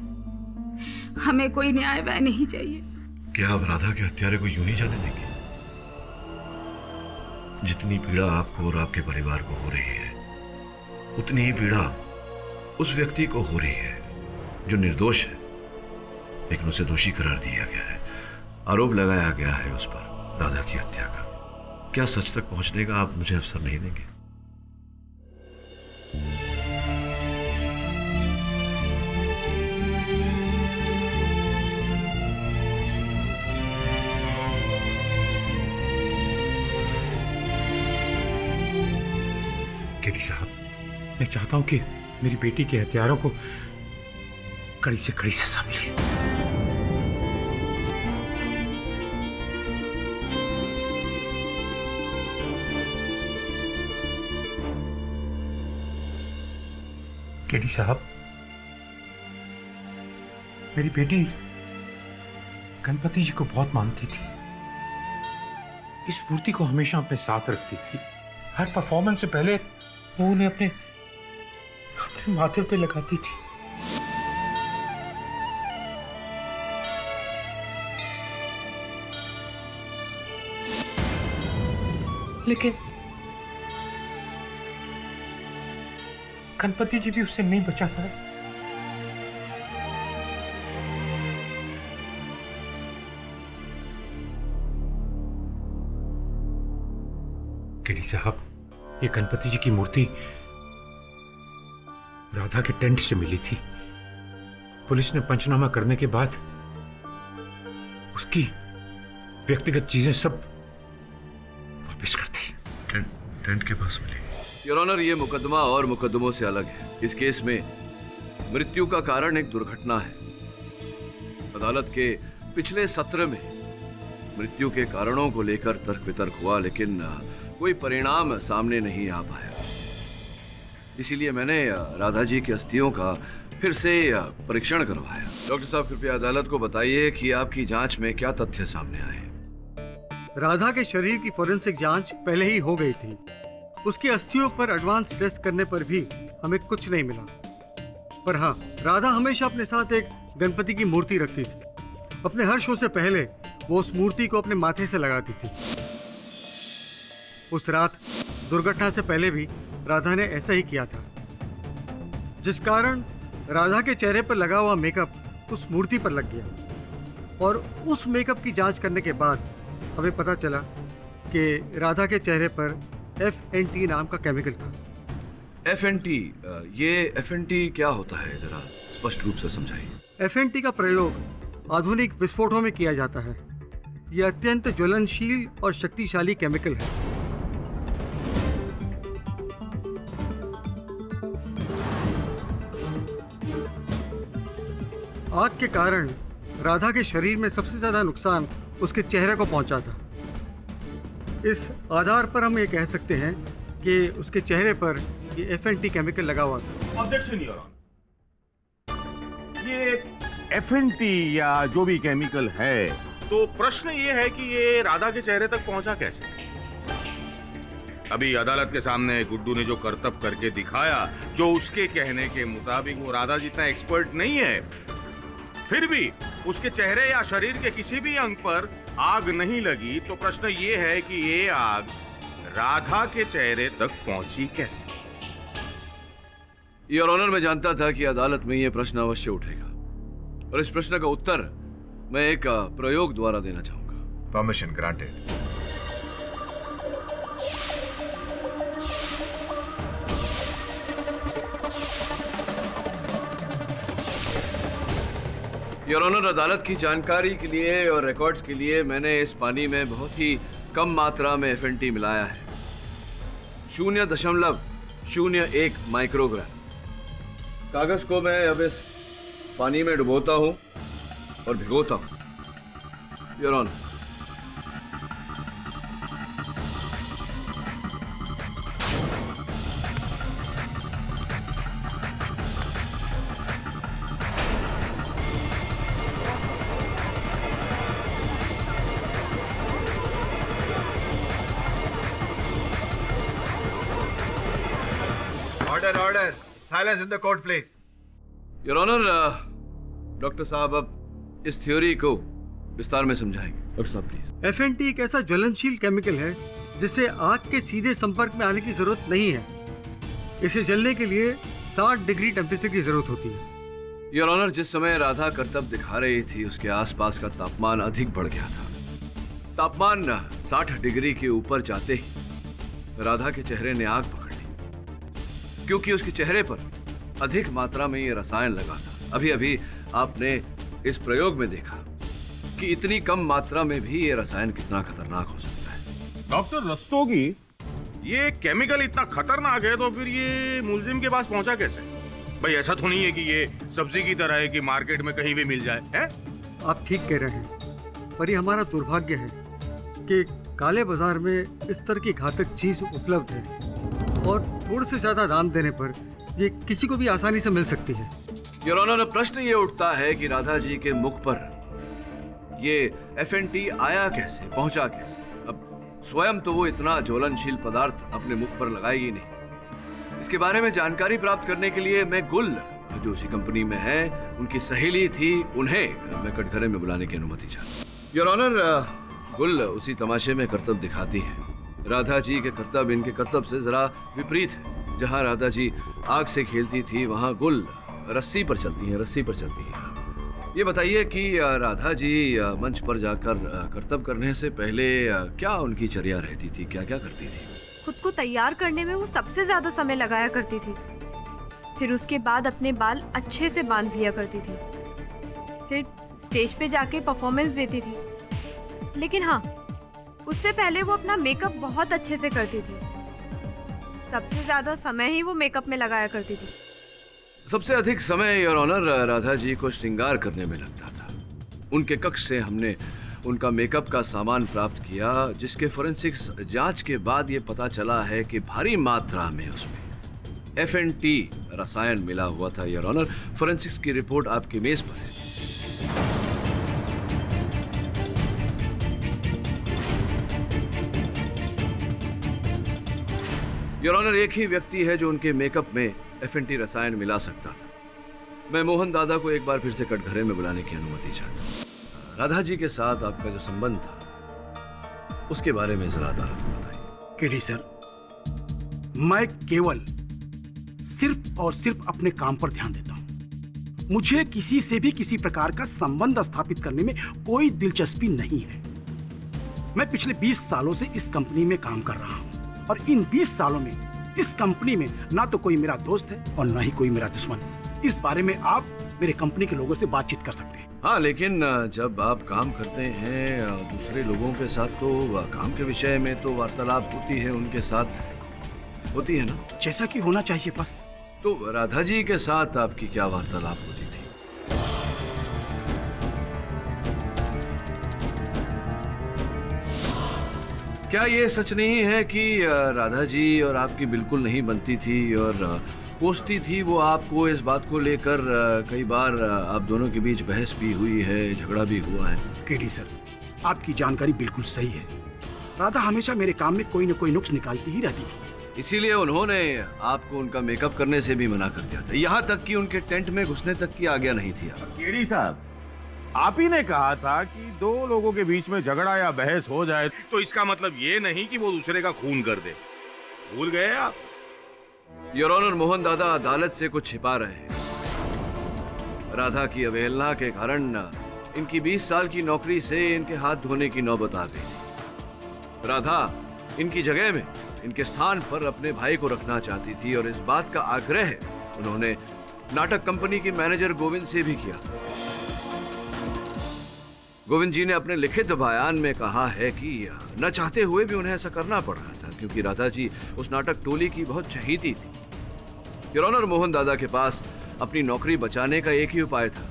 हमें कोई न्याय वह नहीं चाहिए। क्या आप राधा के हत्यारे को यूं ही जाने देंगे? जितनी पीड़ा आपको और आपके परिवार को हो रही है, उतनी ही पीड़ा उस व्यक्ति को हो रही है जो निर्दोष है, लेकिन उसे दोषी करार दिया गया है। आरोप लगाया गया है उस पर राधा की हत्या का। क्या सच तक पहुंचने का आप मुझे अवसर नहीं देंगे? केडी साहब, मैं चाहता हूं कि मेरी बेटी के हत्यारों को कड़ी से कड़ी सजा मिले। केडी साहब, मेरी बेटी गणपति जी को बहुत मानती थी। इस मूर्ति को हमेशा अपने साथ रखती थी। हर परफॉर्मेंस से पहले वो उन्हें अपने माथे पे लगाती थी। लेकिन गणपति जी भी उससे नहीं बचा पाए। केडी साहब, ये गणपति जी की मूर्ति राधा के टेंट से मिली थी। पुलिस ने पंचनामा करने के बाद उसकी व्यक्तिगत चीजें सब वापस कर दी। टेंट के पास मिली। योर ऑनर, ये मुकदमा और मुकदमों से अलग है। इस केस में मृत्यु का कारण एक दुर्घटना है। अदालत के पिछले सत्र में मृत्यु के कारणों को लेकर तर्क वितर्क हुआ, लेकिन कोई परिणाम सामने नहीं आ पाया। इसीलिए मैंने राधा जी की अस्थियों का फिर से परीक्षण करवाया। डॉक्टर साहब, कृपया अदालत को बताइए कि आपकी जांच में क्या तथ्य सामने आए। राधा के शरीर की फोरेंसिक जांच पहले ही हो गई थी। उसकी अस्थियों पर एडवांस टेस्ट करने पर भी हमें कुछ नहीं मिला। पर हाँ, राधा हमेशा अपने साथ एक गणपति की मूर्ति रखती थी। अपने हर शो से पहले वो उस मूर्ति को अपने माथे से लगाती थी। उस रात दुर्घटना से पहले भी राधा ने ऐसा ही किया था, जिस कारण राधा के चेहरे पर लगा हुआ मेकअप उस मूर्ति पर लग गया। और उस मेकअप की जांच करने के बाद हमें पता चला कि राधा के चेहरे पर FNT नाम का केमिकल था। FNT, ये FNT क्या होता है, जरा स्पष्ट रूप से समझाइए। FNT का प्रयोग आधुनिक विस्फोटों में किया जाता है। यह अत्यंत ज्वलनशील और शक्तिशाली केमिकल है। आग के कारण राधा के शरीर में सबसे ज्यादा नुकसान उसके चेहरे को पहुंचा था। इस आधार पर हम ये कह सकते हैं कि उसके चेहरे पर ये FNT केमिकल लगा हुआ था। ऑब्जेक्शन योर ऑनर, ये FNT या जो भी केमिकल है, तो प्रश्न ये है कि ये राधा के चेहरे तक पहुंचा कैसे? अभी अदालत के सामने गुड्डू ने जो करतब करके दिखाया, जो उसके कहने के मुताबिक वो राधा जितना एक्सपर्ट नहीं है, फिर भी उसके चेहरे या शरीर के किसी भी अंग पर आग नहीं लगी, तो प्रश्न ये है कि ये आग राधा के चेहरे तक पहुंची कैसे? योर ऑनर, मैं जानता था कि अदालत में यह प्रश्न अवश्य उठेगा, और इस प्रश्न का उत्तर मैं एक प्रयोग द्वारा देना चाहूंगा। Permission granted. योर ऑनर, अदालत की जानकारी के लिए और रिकॉर्ड्स के लिए मैंने इस पानी में बहुत ही कम मात्रा में FNT मिलाया है, 0.01 माइक्रोग्राम। कागज को मैं अब इस पानी में डुबोता हूं और भिगोता हूं। Your honour, order, silence in the court please. Your honour, doctor साहब अब इस थ्योरी को विस्तार में समझाएंगे। डॉक्टर साहब प्लीज। FNT एक ऐसा ज्वलनशील केमिकल है जिसे आग के सीधे संपर्क में आने की जरूरत नहीं है। इसे जलने के लिए 60 डिग्री टेम्परेचर की जरूरत होती है। योर ऑनर, जिस समय राधा करतब दिखा रही थी, उसके आसपास का तापमान अधिक बढ़ गया था। तापमान 60 डिग्री के ऊपर जाते ही राधा के चेहरे ने आग पकड़ ली, क्योंकि उसके चेहरे पर अधिक मात्रा में ये रसायन लगा था। अभी अभी आपने इस प्रयोग में देखा कि इतनी कम मात्रा में भी ये रसायन कितना खतरनाक हो सकता है। डॉक्टर रस्तोगी, ये केमिकल इतना खतरनाक है तो फिर ये मुलजिम के पास पहुंचा कैसे? भाई ऐसा तो नहीं है कि ये सब्जी की तरह है कि मार्केट में कहीं भी मिल जाए, है? आप ठीक कह रहे हैं, पर ये हमारा दुर्भाग्य है कि काले बाजार में इस तरह की घातक चीज उपलब्ध है और थोड़े से ज्यादा दाम देने पर ये किसी को भी आसानी से मिल सकती है। योर ऑनर, प्रश्न ये उठता है कि राधा जी के मुख पर ये FNT आया कैसे, पहुंचा कैसे? अब स्वयं तो वो इतना ज्वलनशील पदार्थ अपने मुख पर लगाएगी नहीं। इसके बारे में जानकारी प्राप्त करने के लिए मैं गुल, जो उसी कंपनी में है, उनकी सहेली थी, उन्हें मैं कटघरे में बुलाने की अनुमति चाहता। योर ऑनर, गुल उसी तमाशे में करतब दिखाती है। राधा जी के करतब इनके करतब से जरा विपरीत है। जहाँ राधा जी आग से खेलती थी वहाँ गुल रस्सी पर चलती हैं, रस्सी पर चलती हैं। ये बताइए कि राधा जी मंच पर जाकर करतब करने से पहले क्या उनकी चर्या रहती थी, क्या क्या करती थी? खुद को तैयार करने में वो सबसे ज्यादा समय लगाया करती थी। फिर उसके बाद अपने बाल अच्छे से बांध दिया करती थी। फिर स्टेज पे जाके परफॉर्मेंस देती थी। लेकिन हाँ, उससे पहले वो अपना मेकअप बहुत अच्छे से करती थी। सबसे ज्यादा समय ही वो मेकअप में लगाया करती थी। सबसे अधिक समय योर ऑनर राधा जी को श्रृंगार करने में लगता था। उनके कक्ष से हमने उनका मेकअप का सामान प्राप्त किया, जिसके फोरेंसिक्स जांच के बाद ये पता चला है कि भारी मात्रा में उसमें FNT रसायन मिला हुआ था। योर ऑनर, फोरेंसिक्स की रिपोर्ट आपकी मेज पर है। योर ऑनर, एक ही व्यक्ति है जो उनके मेकअप में FNT रसायन मिला सकता था। मैं मोहन दादा को एक बार फिर से कटघरे में बुलाने की अनुमति चाहता हूं। राधा जी के साथ आपका जो संबंध था उसके बारे में जरा अदालत को बताइए। केडी सर, मैं केवल सिर्फ और सिर्फ अपने काम पर ध्यान देता हूं। मुझे किसी से भी किसी प्रकार का संबंध स्थापित करने में कोई दिलचस्पी नहीं है। मैं पिछले 20 सालों से इस कंपनी में काम कर रहा हूं और इन 20 सालों में इस कंपनी में ना तो कोई मेरा दोस्त है और ना ही कोई मेरा दुश्मन। इस बारे में आप मेरे कंपनी के लोगों से बातचीत कर सकते हैं। हाँ, लेकिन जब आप काम करते हैं दूसरे लोगों के साथ तो काम के विषय में तो वार्तालाप होती है, उनके साथ होती है ना? जैसा कि होना चाहिए बस। तो राधा जी के साथ आपकी क्या वार्तालाप होती थी? क्या ये सच नहीं है कि राधा जी और आपकी बिल्कुल नहीं बनती थी और कोसती थी वो आपको? इस बात को लेकर कई बार आप दोनों के बीच बहस भी हुई है, झगड़ा भी हुआ है। केडी सर, आपकी जानकारी बिल्कुल सही है। राधा हमेशा मेरे काम में कोई न कोई नुक्स निकालती ही रहती थी। इसीलिए उन्होंने आपको उनका मेकअप करने से भी मना कर दिया था, यहाँ तक कि उनके टेंट में घुसने तक की आज्ञा नहीं थी। केडी साहब, आप ही ने कहा था कि दो लोगों के बीच में झगड़ा या बहस हो जाए तो इसका मतलब ये नहीं कि वो दूसरे का खून कर दे। भूल गए आप? योर ऑनर, मोहन दादा अदालत से कुछ छिपा रहे हैं। राधा की अवहेलना के कारण इनकी 20 साल की नौकरी से इनके हाथ धोने की नौबत आ गई। राधा इनकी जगह में इनके स्थान पर अपने भाई को रखना चाहती थी और इस बात का आग्रह उन्होंने नाटक कंपनी के मैनेजर गोविंद से भी किया। गोविंद जी ने अपने लिखित बयान में कहा है कि न चाहते हुए भी उन्हें ऐसा करना पड़ रहा था, क्योंकि राधा जी उस नाटक टोली की बहुत चहेती थी। योर ऑनर, मोहन दादा के पास अपनी नौकरी बचाने का एक ही उपाय था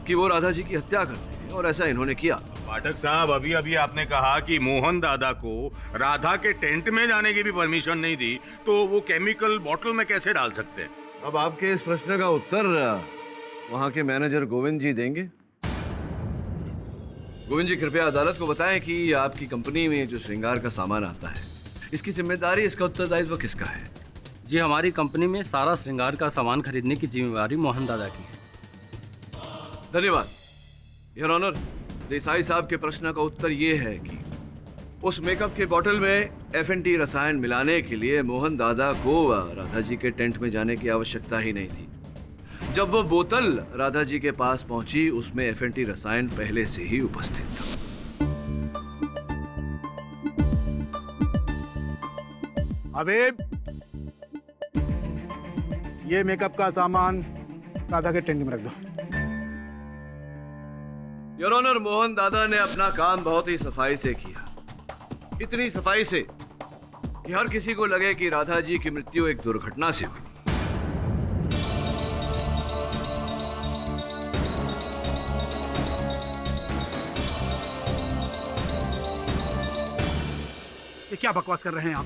कि वो राधा जी की हत्या कर दें, और ऐसा इन्होंने किया। पाठक साहब, अभी अभी आपने कहा कि मोहन दादा को राधा के टेंट में जाने की भी परमिशन नहीं दी, तो वो केमिकल बॉटल में कैसे डाल सकते हैं? अब आपके इस प्रश्न का उत्तर वहां के मैनेजर गोविंद जी देंगे। गोविंद जी, कृपया अदालत को बताएं कि आपकी कंपनी में जो श्रृंगार का सामान आता है, इसकी जिम्मेदारी, इसका उत्तरदायित्व किसका है? जी, हमारी कंपनी में सारा श्रृंगार का सामान खरीदने की जिम्मेदारी मोहन दादा की है। धन्यवाद योर ऑनर। देसाई साहब के प्रश्न का उत्तर ये है कि उस मेकअप के बोतल में FNT रसायन मिलाने के लिए मोहन दादा को राधा जी के टेंट में जाने की आवश्यकता ही नहीं थी। जब वो बोतल राधा जी के पास पहुंची, उसमें FNT रसायन पहले से ही उपस्थित था। हबीब, ये मेकअप का सामान राधा के टेंट में रख दो। योर ऑनर, मोहन दादा ने अपना काम बहुत ही सफाई से किया, इतनी सफाई से कि हर किसी को लगे कि राधा जी की मृत्यु एक दुर्घटना से हुई। ये क्या बकवास कर रहे हैं आप?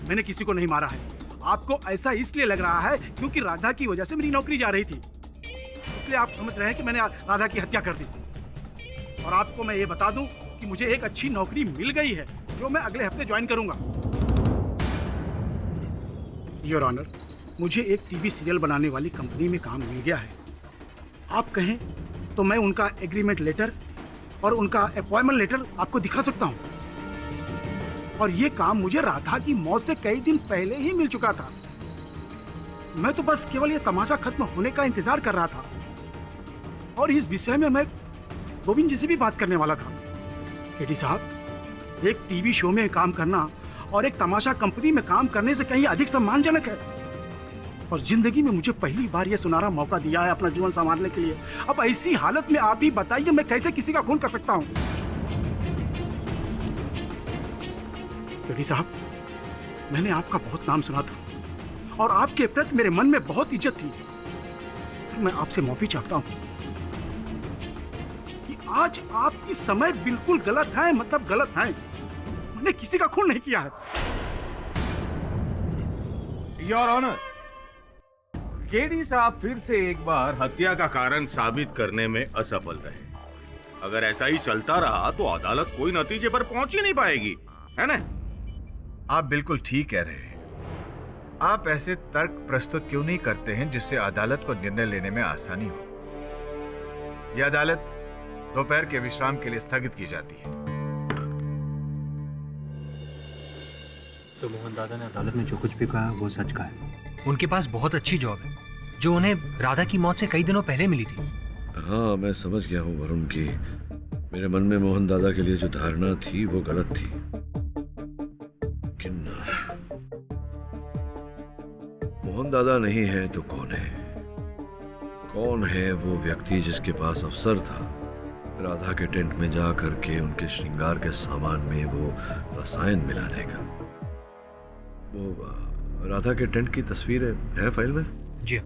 मैंने किसी को नहीं मारा है। आपको ऐसा इसलिए लग रहा है क्योंकि राधा की वजह से मेरी नौकरी जा रही थी, इसलिए आप समझ रहे हैं कि मैंने राधा की हत्या कर दी। और आपको मैं ये बता दूं कि मुझे एक अच्छी नौकरी मिल गई है जो मैं अगले हफ्ते ज्वाइन करूंगा। योर ऑनर, मुझे एक टीवी सीरियल बनाने वाली कंपनी में काम मिल गया है। आप कहें तो मैं उनका एग्रीमेंट लेटर और उनका अपॉइंटमेंट लेटर आपको दिखा सकता हूं। और ये काम मुझे राधा की मौत से कई दिन पहले ही मिल चुका था। मैं तो बस केवल ये तमाशा खत्म होने का इंतजार कर रहा था, और इस विषय में मैं गोविंद जी से भी बात करने वाला था। केडी साहब, एक टीवी शो में काम करना और एक तमाशा कंपनी में काम करने से कहीं अधिक सम्मानजनक है, और जिंदगी में मुझे पहली बार यह सुनहरा मौका दिया है अपना जीवन संवारने के लिए। अब ऐसी हालत में आप ही बताइए, मैं कैसे किसी का खून कर सकता हूं? केडी साहब, मैंने आपका बहुत नाम सुना था और आपके प्रति मेरे मन में बहुत इज्जत थी। मैं आपसे माफी चाहता हूं कि आज आपकी समय बिल्कुल गलत है, मतलब गलत है। मैंने किसी का खून नहीं किया है। योर ऑनर, केडी साहब फिर से एक बार हत्या का कारण साबित करने में असफल रहे। अगर ऐसा ही चलता रहा तो अदालत कोई नतीजे पर पहुंच ही नहीं पाएगी, है ना? आप बिल्कुल ठीक कह रहे हैं। आप ऐसे तर्क प्रस्तुत क्यों नहीं करते हैं जिससे अदालत को निर्णय लेने में आसानी हो? यह अदालत दोपहर के विश्राम के लिए स्थगित की जाती है। तो मोहन दादा ने अदालत में जो कुछ भी कहा वो सच का है। उनके पास बहुत अच्छी जॉब है जो उन्हें राधा की मौत से कई दिनों पहले मिली थी। हाँ, मैं समझ गया हूँ वरुण की मेरे मन में मोहन दादा के लिए जो धारणा थी वो गलत थी। लेकिन मोहन दादा नहीं है तो कौन है? कौन है वो व्यक्ति जिसके पास अवसर था राधा के टेंट में जा करके उनके श्रृंगार के सामान में वो रसायन मिलाने का? वो राधा के टेंट की तस्वीर है फाइल में? जी।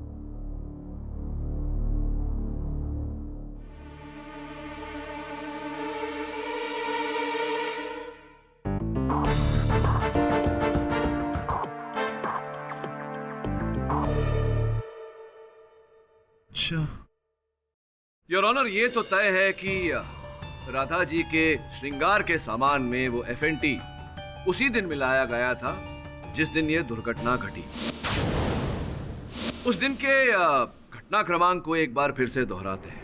अच्छा, योर ऑनर, ये तो तय है कि राधा जी के श्रृंगार के सामान में वो FNT उसी दिन मिलाया गया था जिस दिन ये दुर्घटना घटी। उस दिन के घटना क्रमांक को एक बार फिर से दोहराते हैं।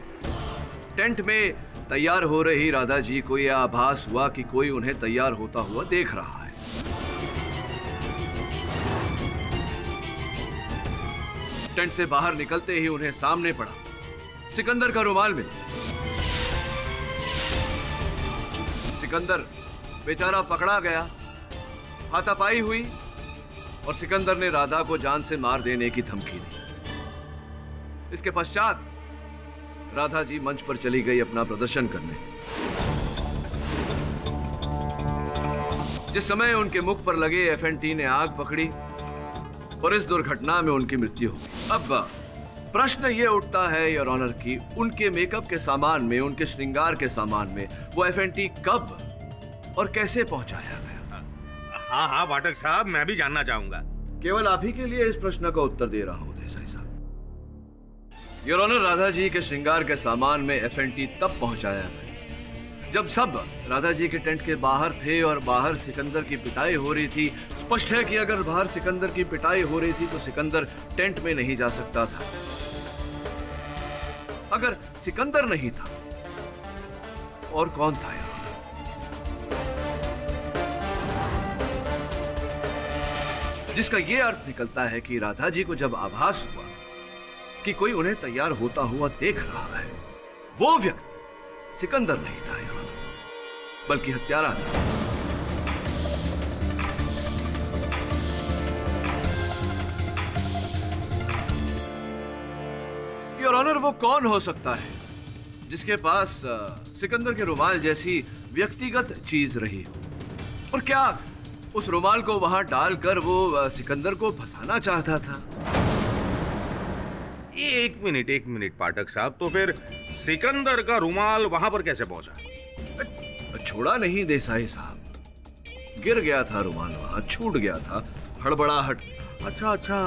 टेंट में तैयार हो रही राधा जी को यह आभास हुआ कि कोई उन्हें तैयार होता हुआ देख रहा है। टेंट से बाहर निकलते ही उन्हें सामने पड़ा सिकंदर का रुमाल मिला। सिकंदर बेचारा पकड़ा गया, हाथापाई हुई और सिकंदर ने राधा को जान से मार देने की धमकी दी। इसके पश्चात राधा जी मंच पर चली गई अपना प्रदर्शन करने। जिस समय उनके मुख पर लगे FNT ने आग पकड़ी और इस दुर्घटना में उनकी मृत्यु हो गई। अब प्रश्न यह उठता है योर ऑनर कि उनके मेकअप के सामान में, उनके श्रृंगार के सामान में वो FNT कब और कैसे पहुंचाया गया? हाँ हाँ पाठक साहब, मैं भी जानना चाहूंगा। केवल आप ही के लिए इस प्रश्न का उत्तर दे रहा हूं देसाई साहब। योर ऑनर, राधा जी के श्रृंगार के सामान में FNT तब पहुंचाया गया जब सब राधा जी के टेंट के बाहर थे और बाहर सिकंदर की पिटाई हो रही थी। स्पष्ट है कि अगर बाहर सिकंदर की पिटाई हो रही थी तो सिकंदर टेंट में नहीं जा सकता था। अगर सिकंदर नहीं था और कौन था यार? जिसका यह अर्थ निकलता है कि राधा जी को जब आभास हुआ कि कोई उन्हें तैयार होता हुआ देख रहा है, वो व्यक्ति सिकंदर नहीं था यार, बल्कि हत्यारा था। योर ऑनर, वो कौन हो सकता है जिसके पास सिकंदर के रुमाल जैसी व्यक्तिगत चीज रही हो? और क्या उस रुमाल को वहां डालकर वो सिकंदर को फंसाना चाहता था? एक मिनट पाठक साहब, तो फिर सिकंदर का रुमाल वहां पर कैसे पहुंचा? छोड़ा नहीं देसाई साहब, गिर गया था रुमाल, वहां छूट गया था, हड़बड़ाहट। अच्छा,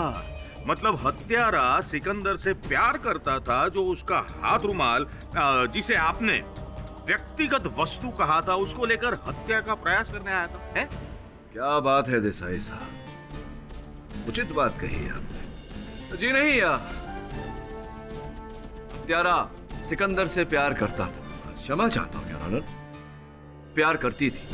मतलब हत्यारा सिकंदर से प्यार करता था, जो उसका हाथ रुमाल जिसे आपने व्यक्तिगत वस्तु कहा था उसको लेकर हत्या का प्रयास करने आया था, है? क्या बात है देसाई साहब, उचित बात कही है आपने। जी नहीं यार, हत्यारा सिकंदर से प्यार करता था। क्षमा चाहता हूं योर ऑनर, प्यार करती थी।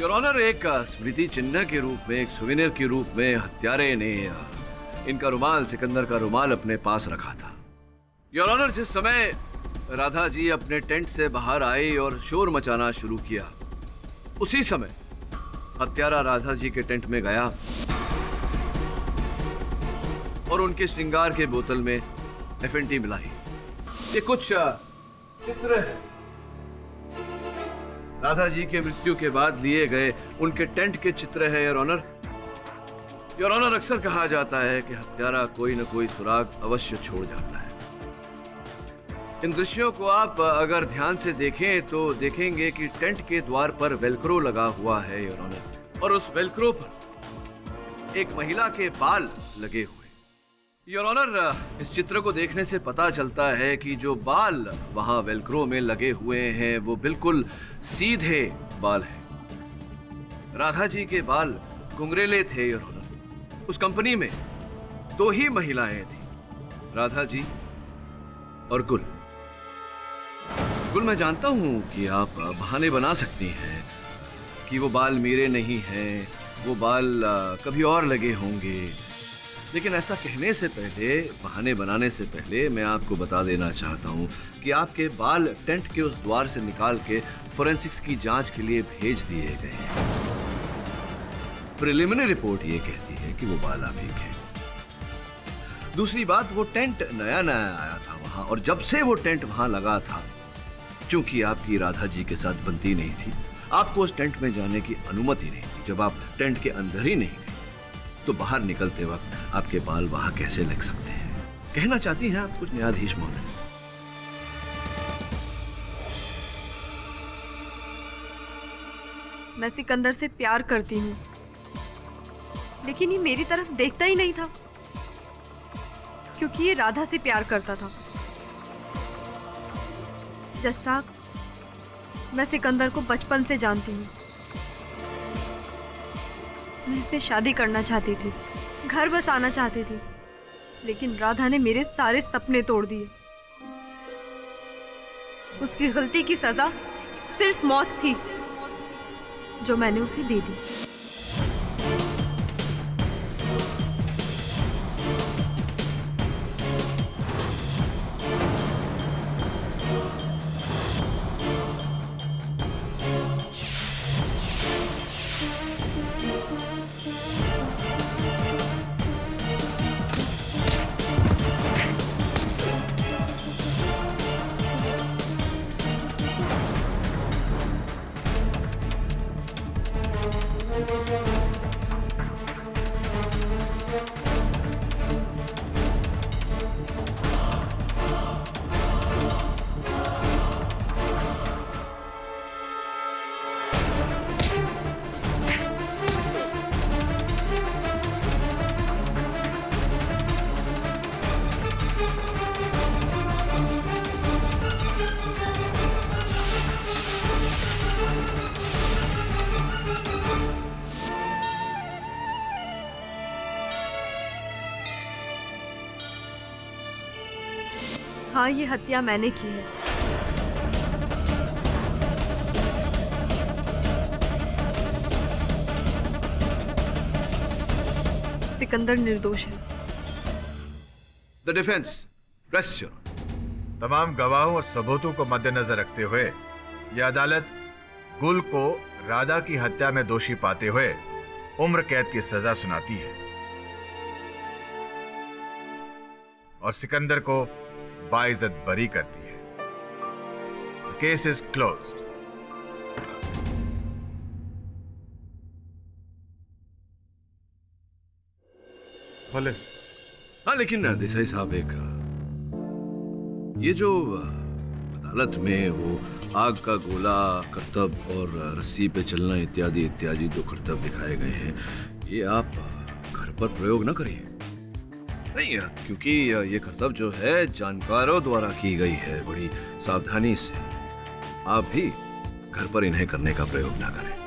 योर ऑनर, एक स्मृति चिन्ह के रूप में, एक सुवेनियर के रूप में हत्यारे ने इनका रुमाल सिकंदर का रुमाल अपने पास रखा था। योर ऑनर, जिस समय राधा जी अपने टेंट से बाहर आई और शोर मचाना शुरू किया, उसी समय हत्यारा राधा जी के टेंट में गया और उनके श्रृंगार के बोतल में FNT मिलाई। ये कुछ चित्र है राधा जी के मृत्यु के बाद लिए गए उनके टेंट के चित्र है योर ऑनर। योर ऑनर, अक्सर कहा जाता है कि हत्यारा कोई न कोई सुराग अवश्य छोड़ जाता है। इन दृश्यों को आप अगर ध्यान से देखें तो देखेंगे कि टेंट के द्वार पर वेलक्रो लगा हुआ है योर ऑनर, और उस वेलक्रो पर एक महिला के बाल लगे हुए। योर ऑनर, इस चित्र को देखने से पता चलता है कि जो बाल वहां वेलक्रो में लगे हुए हैं वो बिल्कुल सीधे बाल हैं। राधा जी के बाल घुंघरेले थे योर ऑनर। उस कंपनी में 2 ही महिलाएं थी, राधा जी और गुल। गुल, मैं जानता हूं कि आप बहाने बना सकती हैं कि वो बाल मेरे नहीं हैं, वो बाल कभी और लगे होंगे, लेकिन ऐसा कहने से पहले, बहाने बनाने से पहले मैं आपको बता देना चाहता हूं कि आपके बाल टेंट के उस द्वार से निकाल के फोरेंसिक्स की जांच के लिए भेज दिए गए हैं। प्रिलिमिनरी रिपोर्ट ये कहती है कि वो बाल आप ही के। दूसरी बात, वो टेंट नया नया आया था वहां, और जब से वो टेंट वहां लगा था, क्योंकि आपकी राधा जी के साथ बनती नहीं थी, आपको उस टेंट में जाने की अनुमति नहीं थी। जब आप टेंट के अंदर ही नहीं गए तो बाहर निकलते वक्त आपके बाल वहां कैसे लग सकते हैं? कहना चाहती हैं आप कुछ, न्यायाधीश महोदय? मैं सिकंदर से प्यार करती हूँ, लेकिन ये मेरी तरफ देखता ही नहीं था, क्योंकि ये राधा से प्यार करता था। जज साहब, मैं सिकंदर को बचपन से जानती हूँ। मैं इससे शादी करना चाहती थी, घर बसाना चाहती थी, लेकिन राधा ने मेरे सारे सपने तोड़ दिए। उसकी गलती की सजा सिर्फ मौत थी, जो मैंने उसे दे दी। हाँ, ये हत्या मैंने की है। सिकंदर निर्दोष है। The defence, rest your. तमाम गवाहों और सबूतों को मद्देनजर रखते हुए यह अदालत गुल को राधा की हत्या में दोषी पाते हुए उम्र कैद की सजा सुनाती है और सिकंदर को बाइज्जत बरी करती है। The case is closed. भले। हाँ, लेकिन देसाई साहब, एक ये जो अदालत में वो आग का गोला, करतब और रस्सी पे चलना इत्यादि इत्यादि जो करतब दिखाए गए हैं, ये आप घर पर प्रयोग न करिए। नहीं, क्योंकि ये करतब जो है जानकारों द्वारा की गई है, बड़ी सावधानी से। आप भी घर पर इन्हें करने का प्रयोग ना करें।